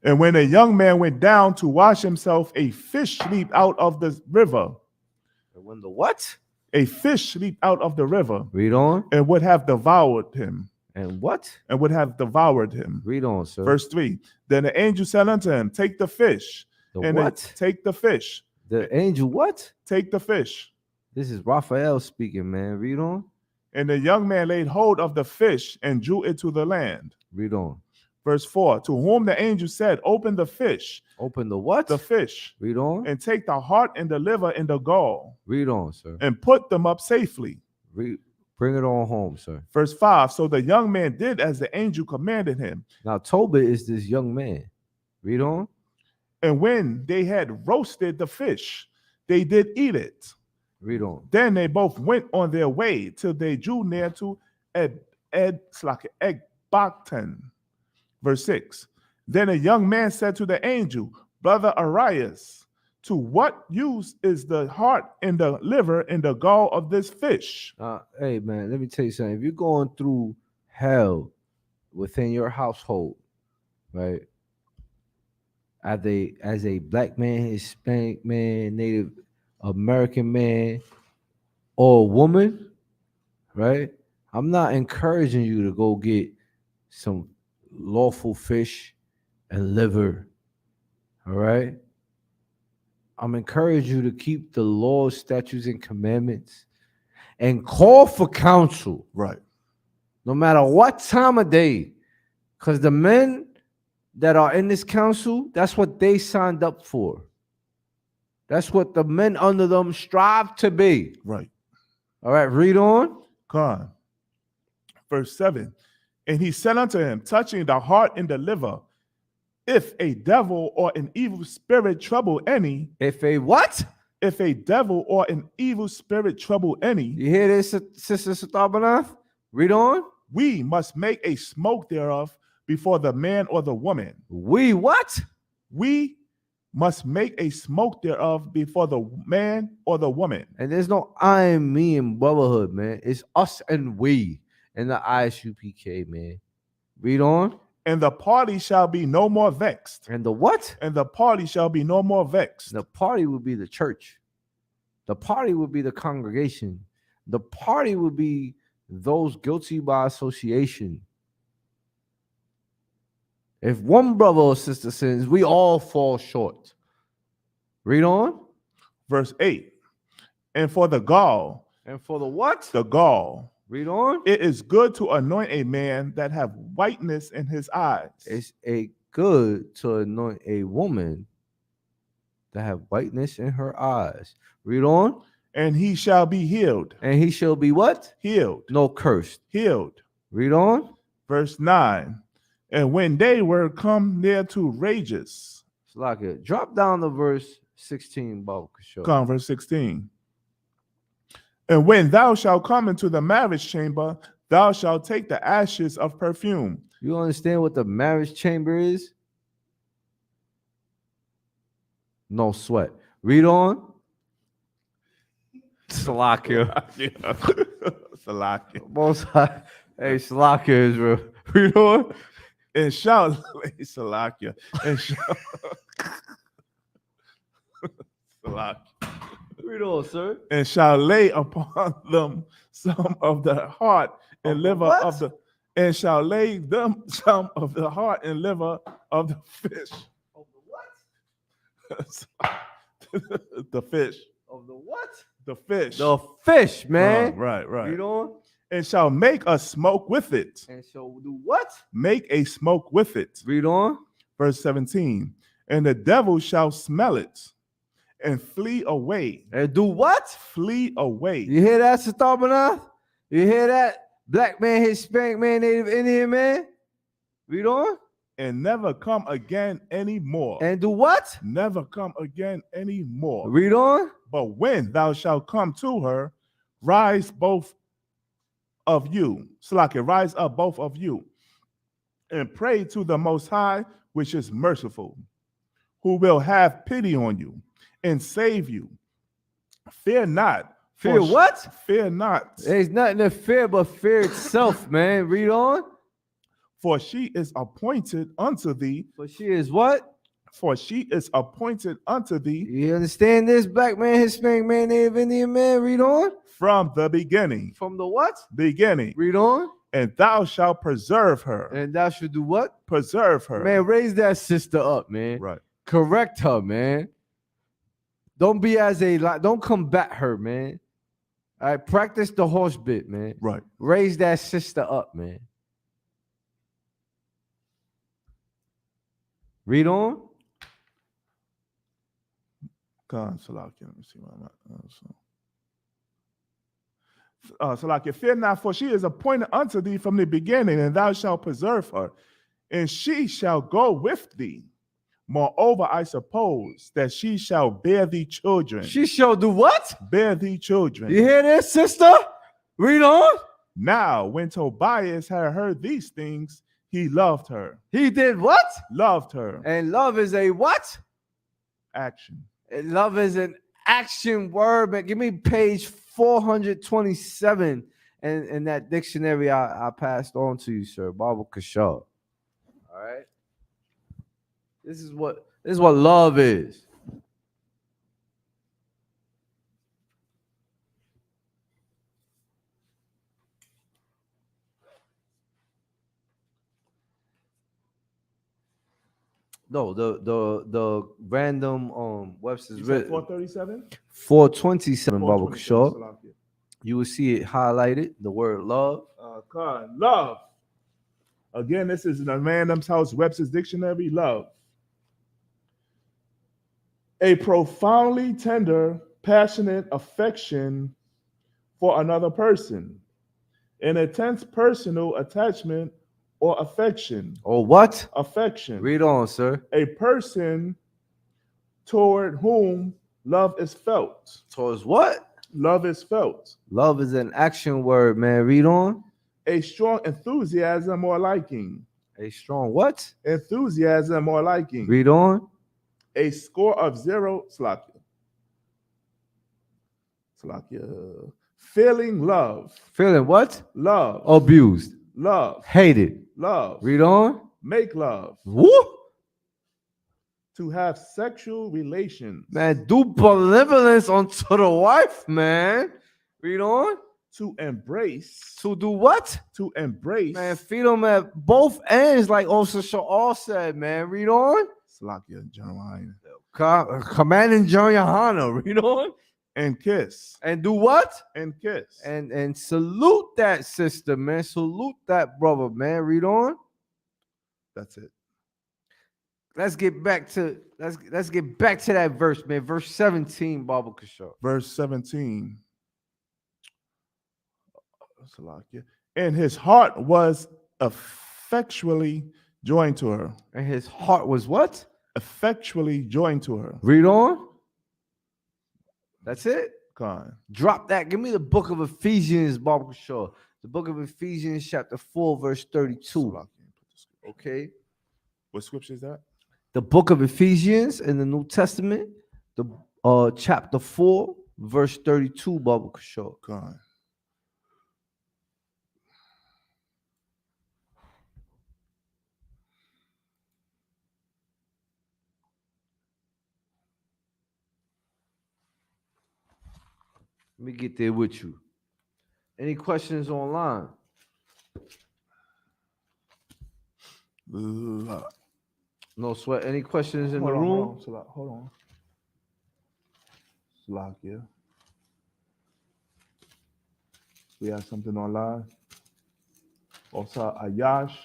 And when a young man went down to wash himself, a fish leaped out of the river. When the what? A fish leaped out of the river Read on. and would have devoured him. And what? And would have devoured him. Read on, sir. Verse 3. Then the angel said unto him, take the fish. The and what? Take the fish. The angel what? Take the fish. This is Raphael speaking, man. Read on. And the young man laid hold of the fish and drew it to the land. Read on. Verse 4. To whom the angel said, open the fish. Open the what? The fish. Read on. And take the heart and the liver and the gall. Read on, sir. And put them up safely. Bring it on home, sir. Verse 5. So the young man did as the angel commanded him. Now, Tobit is this young man. Read on. And when they had roasted the fish, they did eat it. Read on. Then they both went on their way till they drew near to Ecbatana. Verse 6. Then a young man said to the angel, Brother Arias, to what use is the heart and the liver and the gall of this fish? Hey, man, let me tell you something. If you're going through hell within your household, right, as a black man, Hispanic man, Native American man, or a woman, right, I'm not encouraging you to go get some lawful fish and liver, all right? I'm encouraging you to keep the laws, statutes, and commandments and call for counsel. Right. No matter what time of day. Because the men that are in this council, that's what they signed up for. That's what the men under them strive to be. Right. All right, read on. God. Verse 7. And he said unto him, touching the heart and the liver, if a devil or an evil spirit trouble any. If a what? If a devil or an evil spirit trouble any. You hear this, Sister Satabanath? Read on. We must make a smoke thereof before the man or the woman. We what? We must make a smoke thereof before the man or the woman. And there's no I and me in brotherhood, man. It's us and we in the ISUPK, man. Read on. And the party shall be no more vexed. And the what? And the party shall be no more vexed. The party will be the church. The party will be the congregation. The party will be those guilty by association. If one brother or sister sins, we all fall short. Read on. Verse 8. And for the gall. And for the what? The gall. Read on. It is good to anoint a man that have whiteness in his eyes. It's a good to anoint a woman that have whiteness in her eyes. Read on. And he shall be healed. And he shall be what? Healed. No, cursed. Healed. Read on. Verse 9. And when they were come near to Rages. It's like it. Drop down to verse 16, Bob. Come, verse 16. And when thou shalt come into the marriage chamber, thou shalt take the ashes of perfume. You understand what the marriage chamber is? No sweat. Read on. Salakia. Salakia. Most High. Hey, Salakia is real. Read on. And shall Salakia. And shall Salakia. Read on, sir. And shall lay upon them some of the heart and Of the liver what? of the and shall lay them some of the heart and liver of the fish. Of the what? The fish. Of the what? The fish. The fish, man. Right. Read on. And shall make a smoke with it. And so do what? Make a smoke with it. Read on. Verse 17. And the devil shall smell it and flee away. And do what? Flee away. You hear that, Satabanath? You hear that? Black man, Hispanic man, Native Indian man? Read on. And never come again anymore. And do what? Never come again anymore. Read on. But when thou shalt come to her, rise both of you. Salakia, rise up both of you. And pray to the Most High, which is merciful, who will have pity on you and save you. Fear not. Fear for- what? Fear not. There's nothing to fear but fear itself, man. Read on. For she is appointed unto thee. For she is what? For she is appointed unto thee You understand this? Black man, Hispanic man, Native Indian man. Read on. from the beginning. From the what? Beginning. Read on. And thou shalt preserve her. And thou should do what? Preserve her. Man, raise that sister up, man. Right. Correct her, man. Don't be as a don't combat her, man. All right, practice the horse bit, man. Right. Raise that sister up, man. Read on. God, Salakia. Let me see where I'm at. Salakia, fear not, for she is appointed unto thee from the beginning, and thou shalt preserve her, and she shall go with thee. Moreover, I suppose that she shall bear thee children. She shall do what? Bear thee children. You hear this, sister? Read on. Now, when Tobias had heard these things, he loved her. He did what? Loved her. And love is a what? Action. And love is an action word, man. Give me page 427 in that dictionary I passed on to you, sir. Baba Kashar. All right. This is what love is. No, the random Webster's You said written 437? 427 Baba 427, Kashar. Salakia. You will see it highlighted, the word love. God, love. Again, this is in a Random's House Webster's Dictionary. Love. A profoundly tender, passionate affection for another person. An intense personal attachment or affection. Or what? Affection. Read on, sir. A person toward whom love is felt. Towards what? Love is felt. Love is an action word, man. Read on. A strong enthusiasm or liking. A strong what? Enthusiasm or liking. Read on. A score of 0. Salakia. Feeling love. Feeling what? Love. Abused. Love. Hated. Love. Read on. Make love. Woo! To have sexual relations. Man, do benevolence unto the wife, man. Read on. To embrace. To do what? To embrace. Man, feed them at both ends, like Osa Sha'al said, man. Read on. Salakia, Jeremiah. Commanding John Yohana. Read on. And kiss. And do what? And kiss. And salute that sister, man. Salute that brother, man. Read on. That's it. Let's get back to that verse, man. Verse 17, Baba Kashar. Verse 17. Salakia. And his heart was effectually joined to her. And his heart was what? Effectually joined to her. Read on. That's it. Con. Drop that. Give me the book of Ephesians, Barbara Shaw. The book of Ephesians, chapter 4, verse 32. Okay. What scripture is that? The book of Ephesians in the New Testament, the chapter 4, verse 32, Barbara Shaw. Con. Let me get there with you. Any questions online? No sweat. Any questions in the room? Hold on. Salakia. We have something online. Also, Ayash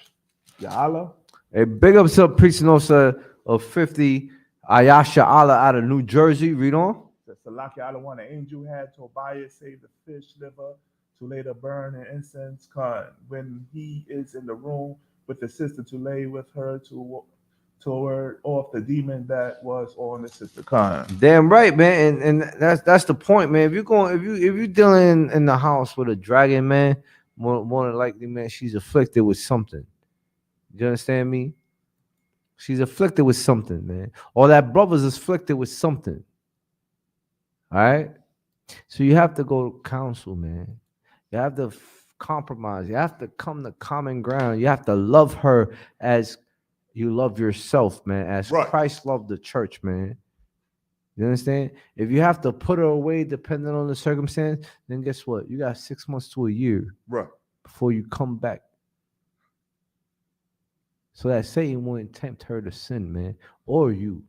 Ya'ala. Hey, big ups up preaching also of 50 Ayasha Allah out of New Jersey. Read on. The Salakia Allah, an angel had Tobias save the fish liver to later burn an incense con. When he is in the room with the sister to lay with her toward off the demon that was on the sister con. Damn right, man. And that's the point, man. If you're dealing in the house with a dragon, man, more than likely, man, she's afflicted with something. You understand me? She's afflicted with something, man. Or that brother's afflicted with something. All right. So you have to go to counsel, man. You have to compromise. You have to come to common ground. You have to love her as you love yourself, man, as Right. Christ loved the church, man. You understand? If you have to put her away depending on the circumstance, then guess what? You got 6 months to a year Right. before you come back. So that Satan won't tempt her to sin, man, or you.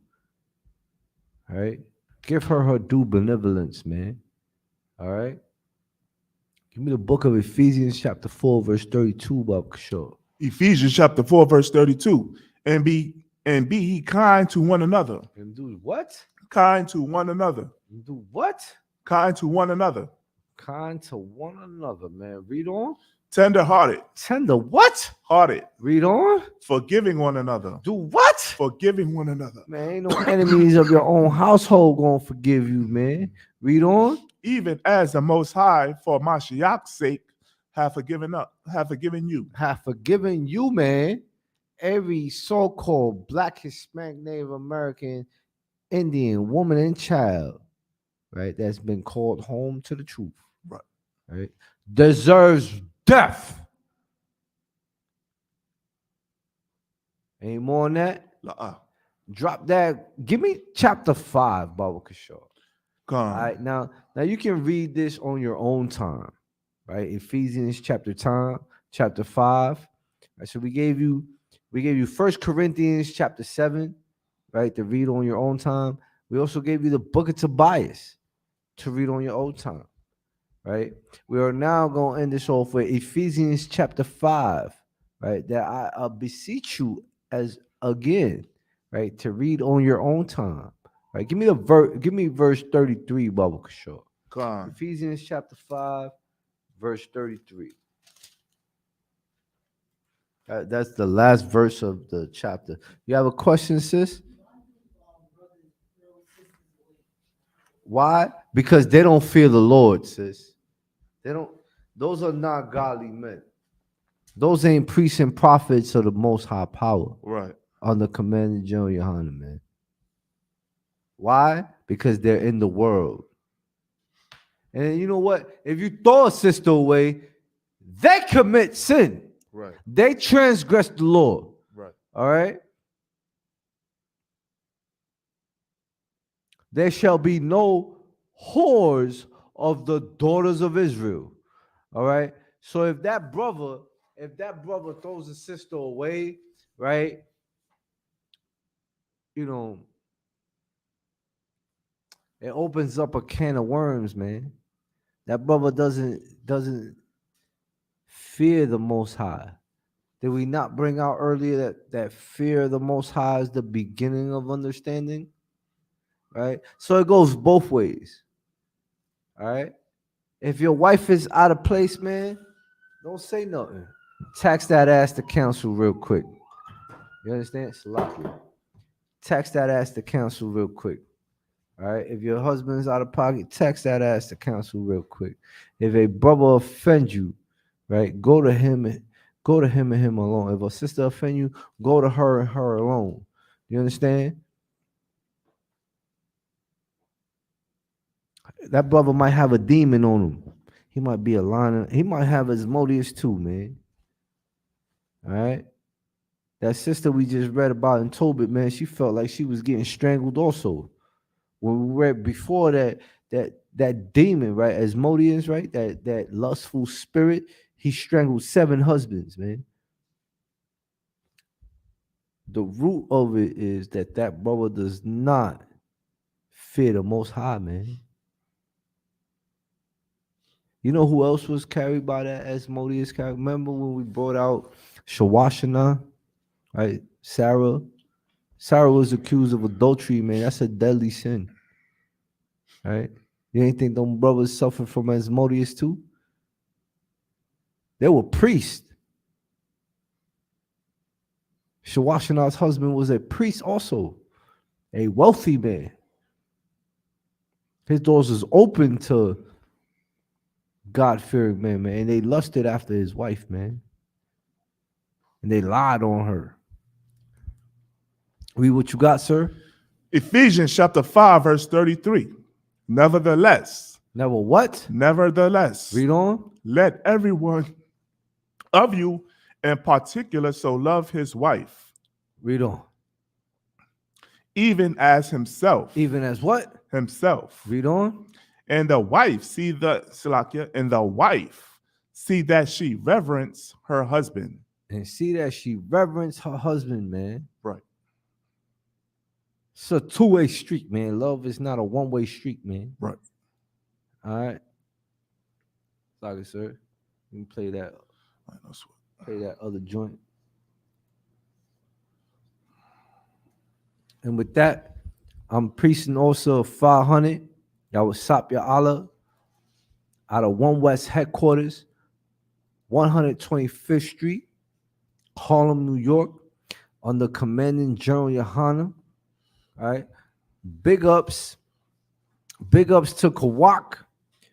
All right? Give her due benevolence, man. All right? Give me the book of Ephesians chapter 4, verse 32, Bob Shaw. Ephesians chapter 4, verse 32. And be ye kind to one another. And do what? Kind to one another. And do what? Kind to one another. Kind to one another, man. Read on. Tender hearted. Tender what? Hearted. Read on. Forgiving one another. Do what? Forgiving one another. Man, ain't no enemies of your own household gonna forgive you, man. Read on. Even as the Most High, for Mashiach's sake, have forgiven you. Have forgiven you, man. Every so-called Black, Hispanic, Native American, Indian, woman, and child, right, that's been called home to the truth, right, deserves death. Any more on that? Drop that. Give me chapter 5, Baba Kashaw. Come. All right, now you can read this on your own time, right? Ephesians chapter 5. Right, so we gave you 1 Corinthians chapter 7, right, to read on your own time. We also gave you the book of Tobias to read on your own time, right? We are now going to end this off with Ephesians chapter 5, right, that I beseech you as again, right, to read on your own time, right? Give me verse 33, Baba Kashaw. Come. Ephesians chapter 5, verse 33. That's the last verse of the chapter. You have a question, sis? Why? Because they don't fear the Lord, sis. They don't. Those are not godly men. Those ain't priests and prophets of the Most High Power. Right. On the commanding General Yohanan, man. Why? Because they're in the world. And you know what? If you throw a sister away, they commit sin. Right. They transgress the law. Right. All right. There shall be no whores of the daughters of Israel. All right. So if that brother throws a sister away, right? You know, it opens up a can of worms, man. That brother doesn't fear the Most High. Did we not bring out earlier that fear of the Most High is the beginning of understanding? Right? So it goes both ways. All right? If your wife is out of place, man, don't say nothing. Tax that ass to counsel real quick. You understand? Salakia. Tax that ass to counsel real quick. All right. If your husband's out of pocket, text that ass to counsel real quick. If a brother offend you, right, go to him and him alone. If a sister offend you, go to her and her alone. You understand? That brother might have a demon on him. He might be a liar. He might have Asmodeus too, man. All right. That sister we just read about in Tobit, man, she felt like she was getting strangled also. When we read before that demon, right, Asmodeus, right, that lustful spirit, he strangled 7 husbands, man. The root of it is that brother does not fear the Most High, man. You know who else was carried by that Asmodeus? Remember when we brought out Shawashana, right? Sarah was accused of adultery, man. That's a deadly sin, right? You ain't think them brothers suffered from Asmodeus too? They were priests. Shawashana's husband was a priest also, a wealthy man. His doors was open to God-fearing men, man. And they lusted after his wife, man. And they lied on her. Read what you got, sir. Ephesians chapter 5, verse 33. Nevertheless. Never what? Nevertheless. Read on. Let everyone of you in particular so love his wife. Read on. Even as himself. Even as what? Himself. Read on. And the wife see that she reverence her husband. And see that she reverence her husband, man. Right. It's a two-way street, man. Love is not a one-way street, man. Right. All right. Sorry, sir. You can play that. Play that other joint. And with that, I'm preaching also 500. Y'all was Sapya Allah out of One West headquarters, 125th Street, Harlem, New York, under Commanding General Yohana. All right. Big ups to Kawak.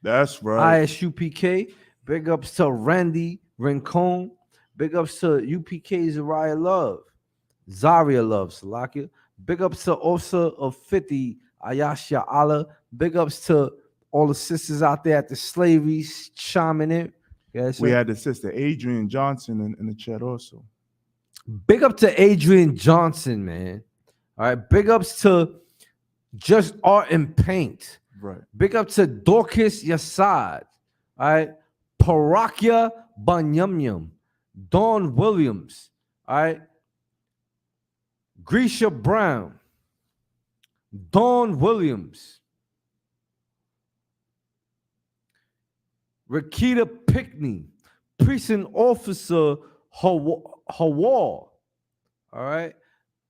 That's right. ISUPK. Big ups to Randy Rincon. Big ups to UPK Zaria Love. Salakia. Big ups to Osa of 50, Ayasha Allah. Big ups to all the sisters out there at the slavery chiming in. Yes, we had the sister Adrian Johnson in the chat also. Big up to Adrian Johnson, man. All right. Big ups to Just Art and Paint. Right. Big up to Dorcas Yassad. All right. Parakia Banyamyam. Dawn Williams. All right. Grisha Brown. Dawn Williams. Rakita Pickney. Precinct Officer Hawar. All right.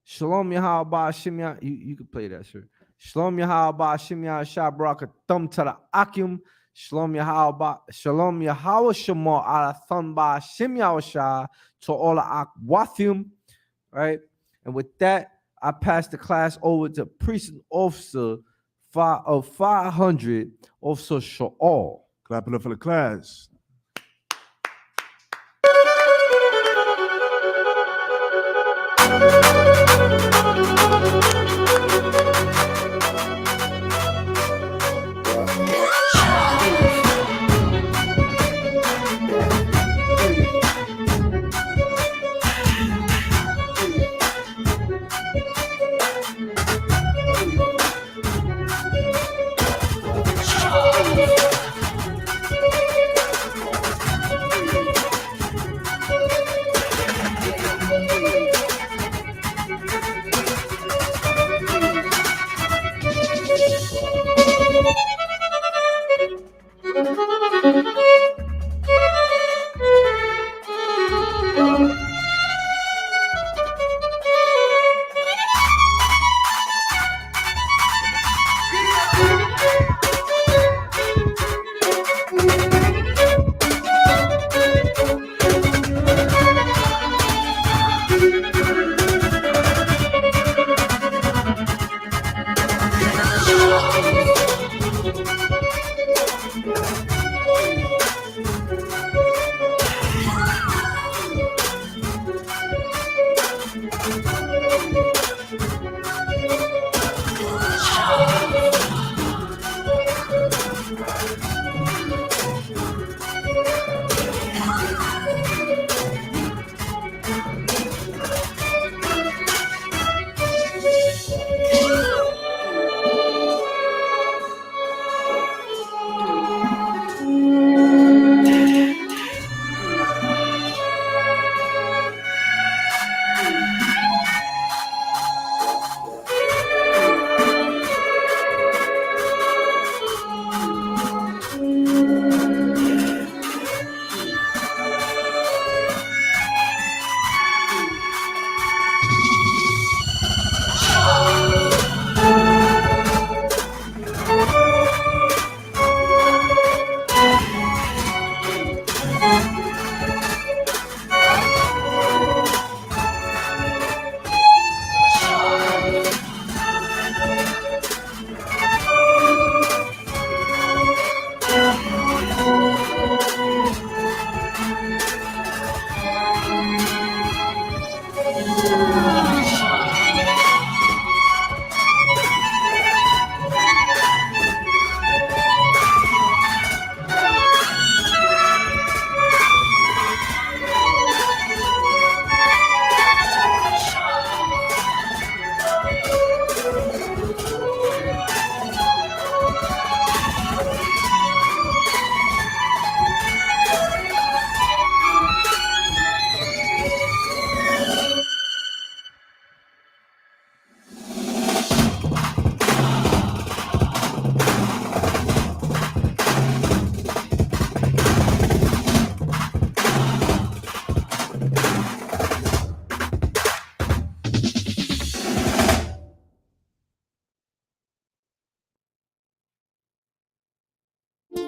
Shalom Yahweh Shimya. You can play that, sir. Shalom Yahweh Shimya Shabraka Thumb to the Akim. Shalom Yahweh Shema ala Thumba Shimya Shah to all the Akwathim. Right. And with that, I pass the class over to Precinct Officer 500, Officer Sha'al. Clap it up for the class.